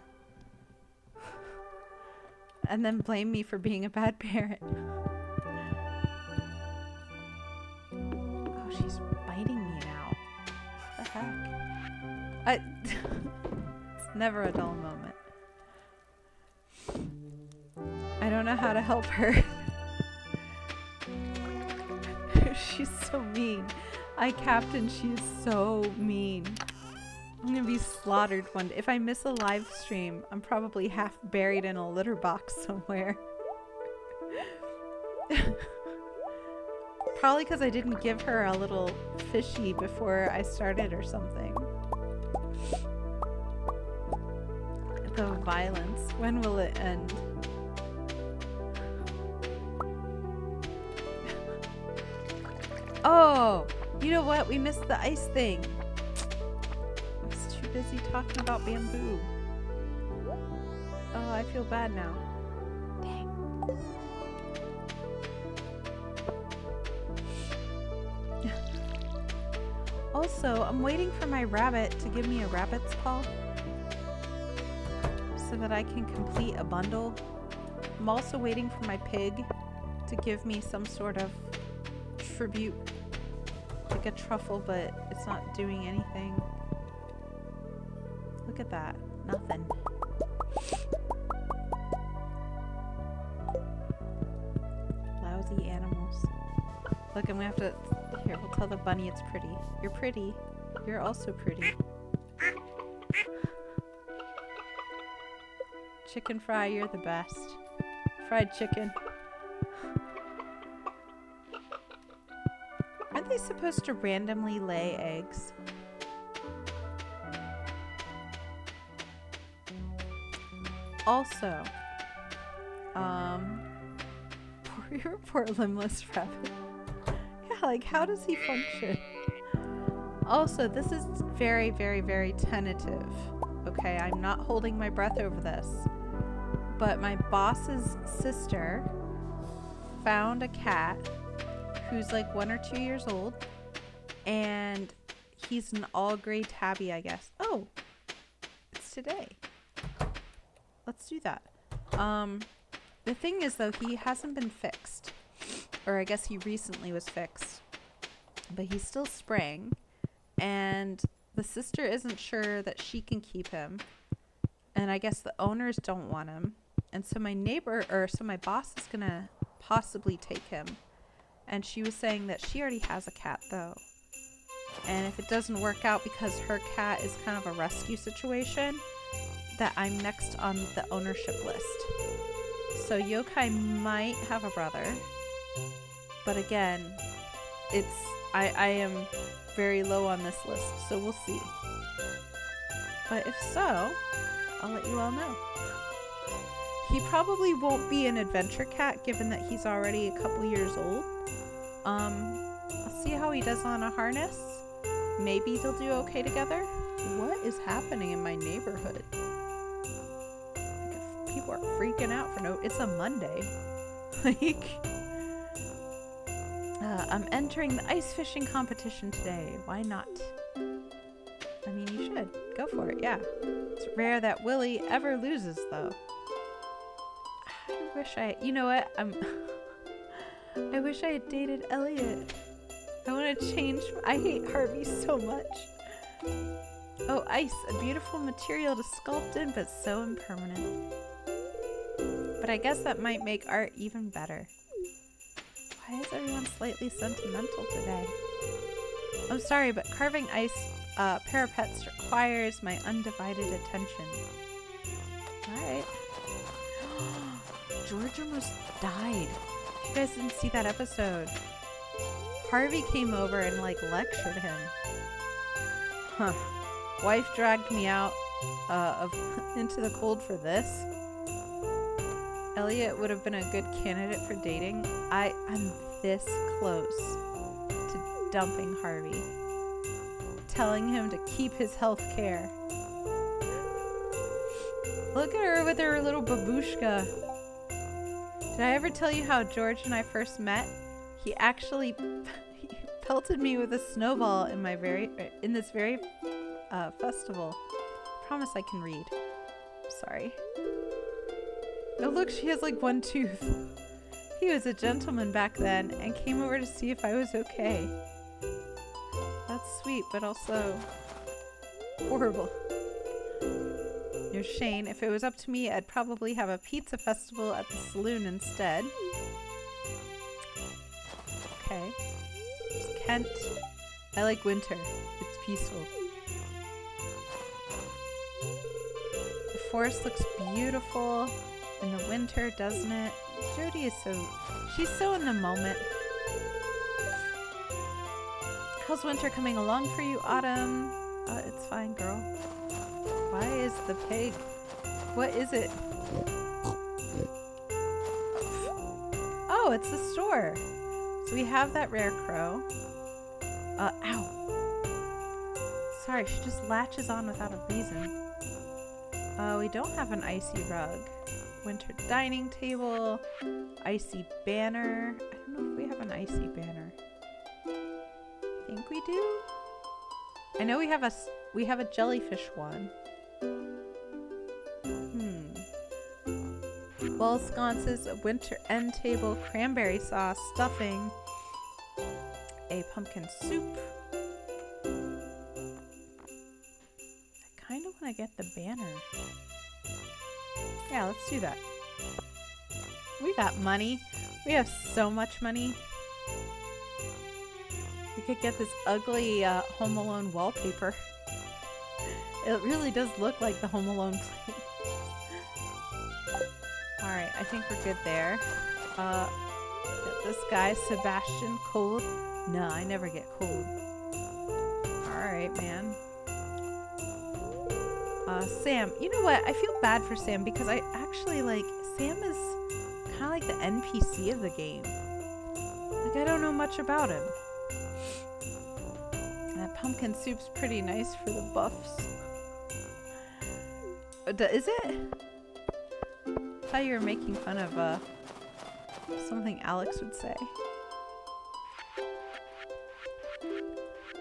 [SPEAKER 1] And then blame me for being a bad parent. Oh, she's biting me now. What the heck? It's Never a dull moment. I don't know how to help her. She's so mean. Captain, she's so mean. I'm gonna be slaughtered one day. If I miss a live stream, I'm probably half buried in a litter box somewhere. Probably because I didn't give her a little fishy before I started or something. The violence. When will it end? Oh! You know what? We missed the ice thing. I was too busy talking about bamboo. Oh, I feel bad now. Dang. Also, I'm waiting for my rabbit to give me a rabbit's paw so that I can complete a bundle. I'm also waiting for my pig to give me some sort of tribute, like a truffle, but it's not doing anything. Look at that. Nothing. Lousy animals. Look, I'm gonna have to... Here, we'll tell the bunny it's pretty. You're pretty. You're also pretty. Chicken fry, you're the best. Fried chicken. Aren't they supposed to randomly lay eggs? Also, poor limbless rabbit. Yeah, like how does he function? Also, this is very, very, very tentative. Okay, I'm not holding my breath over this. But my boss's sister found a cat who's like 1 or 2 years old, and he's an all-gray tabby, I guess. Oh, it's today. Let's do that. The thing is, though, he hasn't been fixed. Or I guess he recently was fixed. But he's still spraying. And the sister isn't sure that she can keep him. And I guess the owners don't want him. And so my boss is going to possibly take him. And she was saying that she already has a cat, though. And if it doesn't work out because her cat is kind of a rescue situation, that I'm next on the ownership list. So Yokai might have a brother. But again, I am very low on this list, so we'll see. But if so, I'll let you all know. He probably won't be an adventure cat, given that he's already a couple years old. I'll see how he does on a harness. Maybe they'll do okay together. What is happening in my neighborhood? Like, people are freaking out for no... It's a Monday. Like... I'm entering the ice fishing competition today. Why not? I mean, you should. Go for it, yeah. It's rare that Willie ever loses, though. I wish you know what? I wish I had dated Elliot. I want to change. I hate Harvey so much. Oh, ice. A beautiful material to sculpt in, but so impermanent. But I guess that might make art even better. Why is everyone slightly sentimental today? I'm sorry, but carving ice parapets requires my undivided attention. Alright. George almost died. You guys didn't see that episode. Harvey came over and like lectured him. Huh. Wife dragged me out into the cold for this. Elliot would have been a good candidate for dating. I'm this close to dumping Harvey. Telling him to keep his health care. Look at her with her little babushka. Did I ever tell you how George and I first met? He actually he pelted me with a snowball in this very festival. I promise I can read. Sorry. Oh look, she has like one tooth. He was a gentleman back then and came over to see if I was okay. That's sweet, but also horrible. There's Shane. If it was up to me, I'd probably have a pizza festival at the saloon instead. Okay. There's Kent. I like winter. It's peaceful. The forest looks beautiful in the winter, doesn't it? Jody is she's so in the moment. How's winter coming along for you, Autumn? It's fine, girl. Why is the pig? What is it? Oh, it's the store. So we have that rare crow. Ow. Sorry, she just latches on without a reason. We don't have an icy rug. Winter dining table. Icy banner. I don't know if we have an icy banner. I think we do. I know we have a jellyfish one. Wall sconces, a winter end table, cranberry sauce, stuffing, a pumpkin soup. I kind of want to get the banner. Yeah, let's do that. We got money. We have so much money. We could get this ugly Home Alone wallpaper. It really does look like the Home Alone plate. Alright, I think we're good there. Get this guy, Sebastian, cold. No, I never get cold. Alright, man. Sam. You know what? I feel bad for Sam because I actually Sam is kind of like the NPC of the game. Like, I don't know much about him. That pumpkin soup's pretty nice for the buffs. Is it? I thought you were making fun of something Alex would say.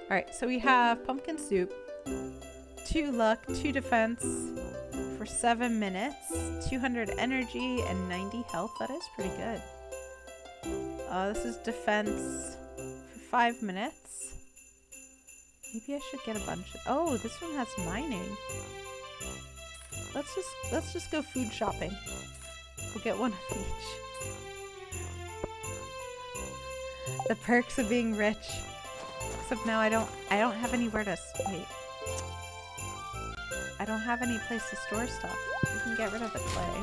[SPEAKER 1] Alright, so we have pumpkin soup, 2 luck, 2 defense for 7 minutes, 200 energy, and 90 health. That is pretty good. This is defense for 5 minutes. Maybe I should get a bunch of... Oh, this one has mining. Let's just go food shopping. We'll get one of each. The perks of being rich. Except now I don't have anywhere to wait. I don't have any place to store stuff. We can get rid of the clay.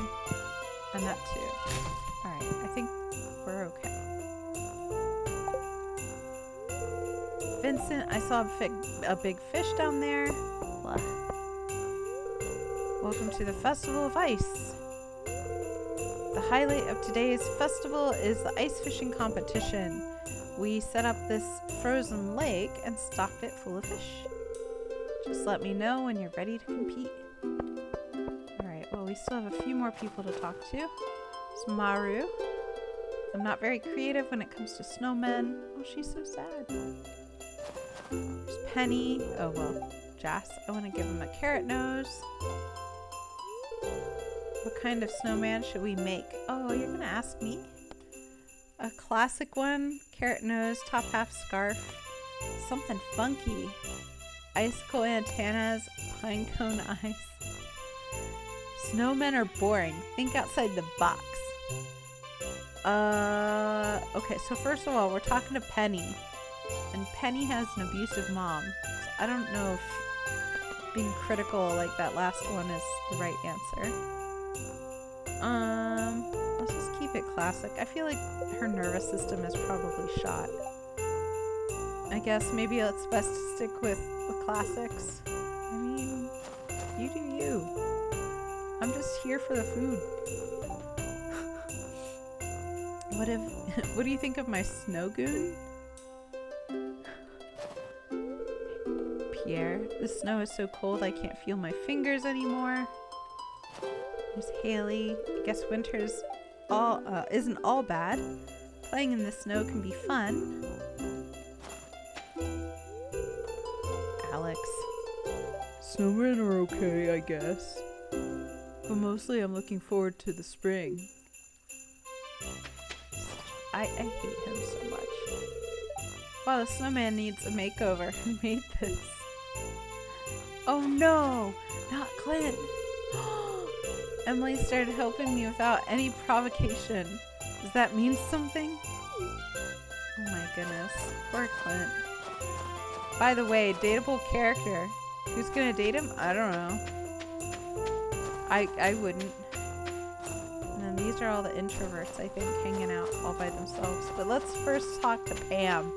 [SPEAKER 1] And that too. Alright, I think we're okay. Vincent, I saw a big fish down there. Blah. Welcome to the Festival of Ice. The highlight of today's festival is the ice fishing competition. We set up this frozen lake and stocked it full of fish. Just let me know when you're ready to compete. Alright, well, we still have a few more people to talk to. It's Maru. I'm not very creative when it comes to snowmen. Oh, she's so sad. There's Penny. Oh, well, Jas. I want to give him a carrot nose. What kind of snowman should we make? Oh, you're gonna ask me? A classic one, carrot nose, top half scarf, something funky. Icicle antennas, pine cone eyes. Snowmen are boring. Think outside the box. Okay, so first of all, we're talking to Penny. And Penny has an abusive mom. So I don't know if being critical like that last one is the right answer. Let's just keep it classic. I feel like her nervous system is probably shot. I guess maybe it's best to stick with the classics. I mean, you do you. I'm just here for the food. What do you think of my snow goon? Pierre, the snow is so cold I can't feel my fingers anymore. There's Haley. I guess winter's isn't all bad. Playing in the snow can be fun. Alex. Snowmen are okay, I guess. But mostly I'm looking forward to the spring. I hate him so much. Wow, the snowman needs a makeover. Who made this? Oh no! Not Clint! Emily started helping me without any provocation. Does that mean something? Oh my goodness. Poor Clint. By the way, dateable character. Who's gonna date him? I don't know. I wouldn't. And then these are all the introverts, I think, hanging out all by themselves. But let's first talk to Pam.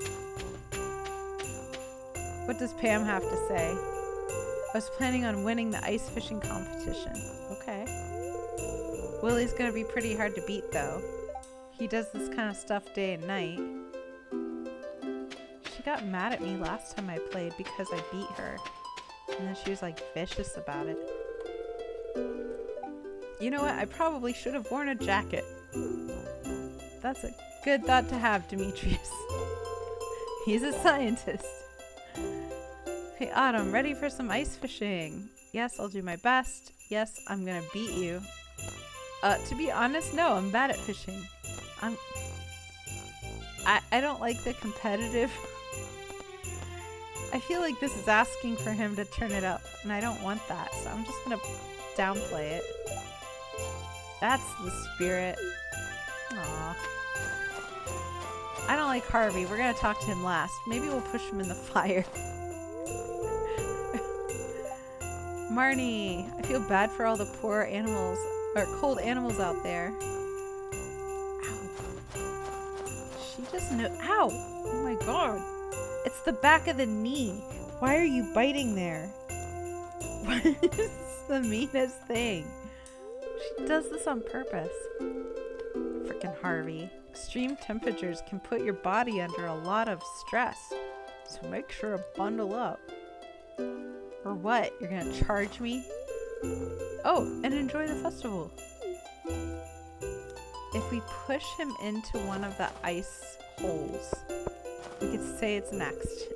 [SPEAKER 1] What does Pam have to say? I was planning on winning the ice fishing competition. Okay. Willie's gonna be pretty hard to beat, though. He does this kind of stuff day and night. She got mad at me last time I played because I beat her. And then she was like vicious about it. You know what? I probably should have worn a jacket. That's a good thought to have, Demetrius. He's a scientist. Hey Autumn, ready for some ice fishing? Yes, I'll do my best. Yes, I'm gonna beat you. To be honest, no, I'm bad at fishing. I don't like the competitive. I feel like this is asking for him to turn it up, and I don't want that, so I'm just gonna downplay it. That's the spirit. Aww. I don't like Harvey. We're gonna talk to him last. Maybe we'll push him in the fire. Marnie, I feel bad for all the poor animals, or cold animals out there. Ow. She just ow! Oh my god. It's the back of the knee. Why are you biting there? What is the meanest thing? She does this on purpose. Frickin' Harvey. Extreme temperatures can put your body under a lot of stress, so make sure to bundle up. Or what? You're gonna charge me? Oh, and enjoy the festival. If we push him into one of the ice holes, we could say it's next.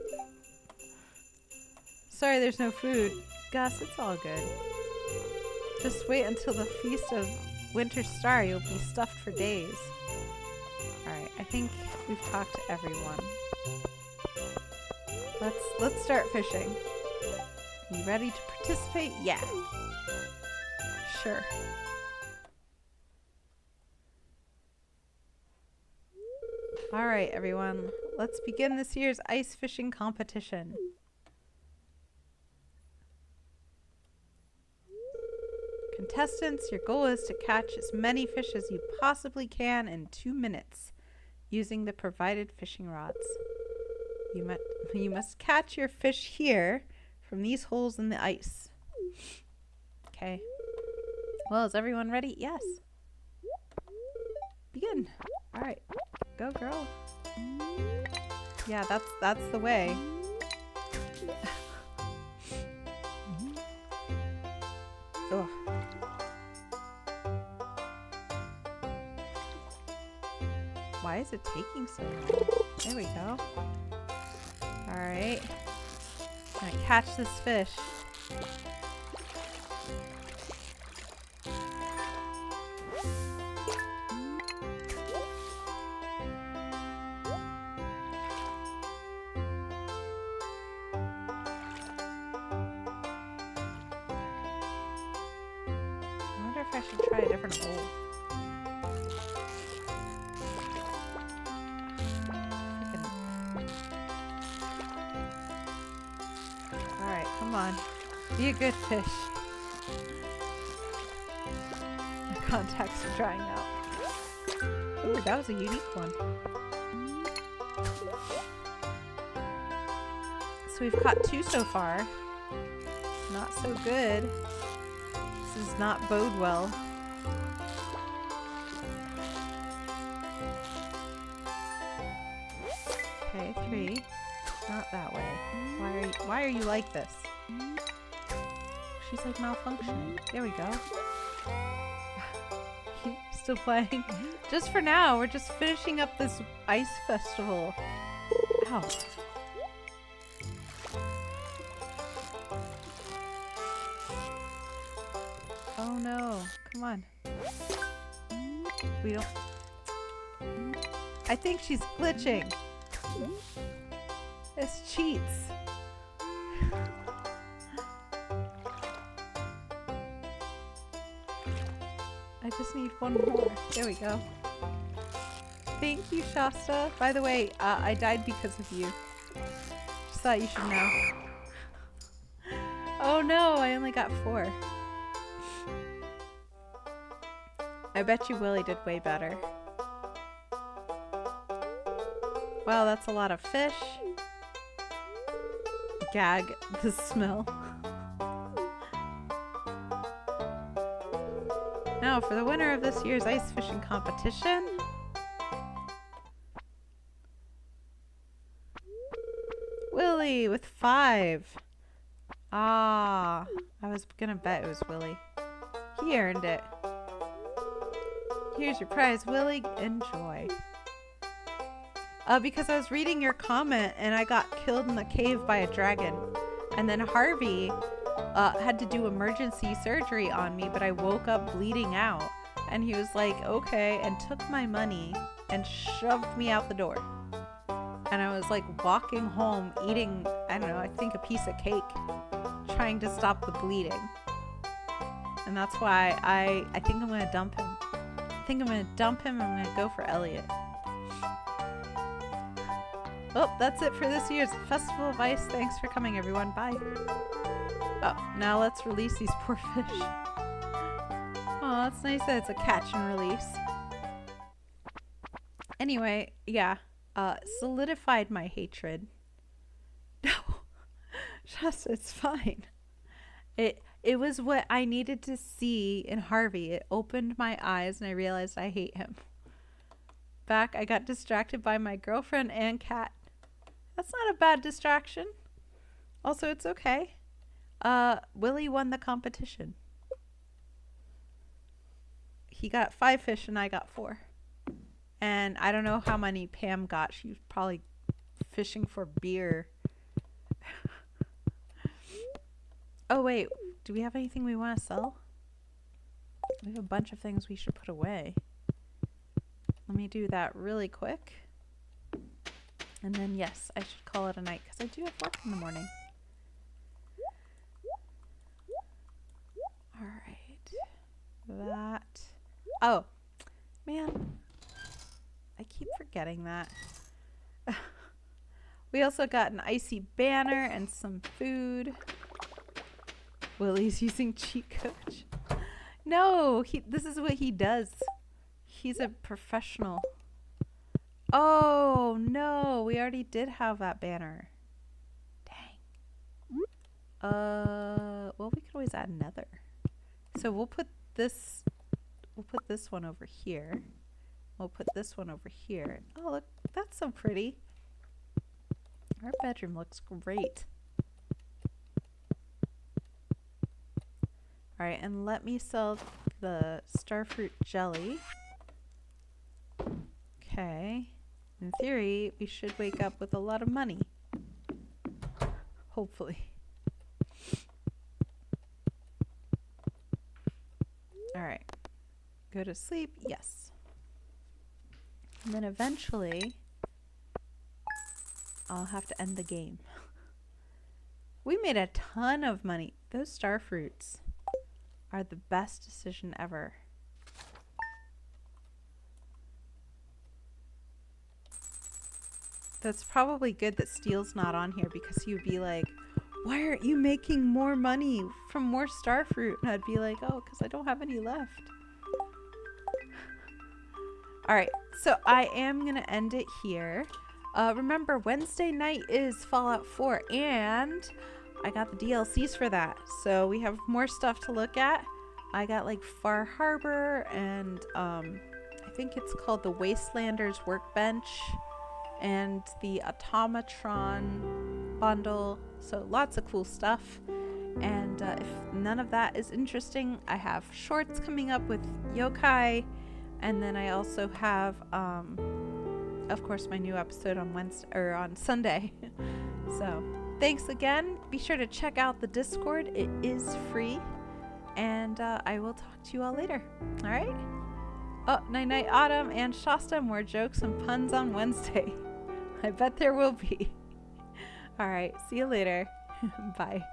[SPEAKER 1] Sorry there's no food. Gus, it's all good. Just wait until the Feast of Winter Star. You'll be stuffed for days. Alright, I think we've talked to everyone. Let's start fishing. You ready to participate? Yeah. Sure. Alright, everyone. Let's begin this year's ice fishing competition. Contestants, your goal is to catch as many fish as you possibly can in 2 minutes using the provided fishing rods. You must catch your fish here from these holes in the ice. Okay. Well, is everyone ready? Yes. Begin. All right. Go, girl. Yeah, that's the way. Ugh. Why is it taking so long? There we go. Alright. I'm gonna catch this fish. I wonder if I should try a different hole. Come on, be a good fish. My contacts are drying out. Ooh, that was a unique one. So we've caught 2 so far. Not so good. This does not bode well. Okay, 3. Not that way. Why are you like this? She's like malfunctioning. There we go. Still playing. Just for now, we're just finishing up this ice festival. Ow. Oh no. Come on. We don't... I think she's glitching. This cheats. just need one more. There we go. Thank you, Shasta. By the way, I died because of you. Just thought you should know. Oh no, I only got 4. I bet you Willie did way better. Wow, that's a lot of fish. Gag the smell. Now for the winner of this year's ice fishing competition. Willie with 5. Ah, I was gonna bet it was Willie. He earned it. Here's your prize, Willie. Enjoy. Because I was reading your comment and I got killed in the cave by a dragon. And then Harvey had to do emergency surgery on me, but I woke up bleeding out. And he was like, okay, and took my money and shoved me out the door. And I was like walking home eating, I don't know, I think a piece of cake, trying to stop the bleeding. And that's why I think I'm going to dump him. I think I'm going to dump him and I'm going to go for Elliot. Well, that's it for this year's Festival of Ice. Thanks for coming, everyone. Bye. Oh, now let's release these poor fish. Oh, it's nice that it's a catch and release. Anyway, yeah. Solidified my hatred. No. Just, it's fine. It was what I needed to see in Harvey. It opened my eyes and I realized I hate him. Back, I got distracted by my girlfriend and cat. That's not a bad distraction. Also, it's okay. Willie won the competition. He got 5 fish and I got 4. And I don't know how many Pam got. She was probably fishing for beer. Oh, wait. Do we have anything we want to sell? We have a bunch of things we should put away. Let me do that really quick. And then, yes, I should call it a night because I do have work in the morning. Alright. That. Oh, man. I keep forgetting that. We also got an icy banner and some food. Willie's using cheat coach. No, this is what he does. He's a professional. Oh, no. We already did have that banner. Dang. Well, we could always add another. So we'll put this one over here. We'll put this one over here. Oh, look. That's so pretty. Our bedroom looks great. Alright, and let me sell the starfruit jelly. Okay. In theory, we should wake up with a lot of money. Hopefully. Alright. Go to sleep? Yes. And then eventually, I'll have to end the game. We made a ton of money. Those starfruits are the best decision ever. That's probably good that Steel's not on here because he would be like, why aren't you making more money from more starfruit? And I'd be like, oh, because I don't have any left. Alright, so I am going to end it here. Remember, Wednesday night is Fallout 4, and I got the DLCs for that. So we have more stuff to look at. I got like Far Harbor, and I think it's called the Wastelanders Workbench, and the Automatron bundle. So lots of cool stuff. And if none of that is interesting, I have shorts coming up with yokai. And then I also have, of course, my new episode on Wednesday or on Sunday. So thanks again. Be sure to check out the Discord. It is free. And I will talk to you all later. All right? Oh, Night Night Autumn and Shasta, more jokes and puns on Wednesday. I bet there will be. All right. See you later. Bye.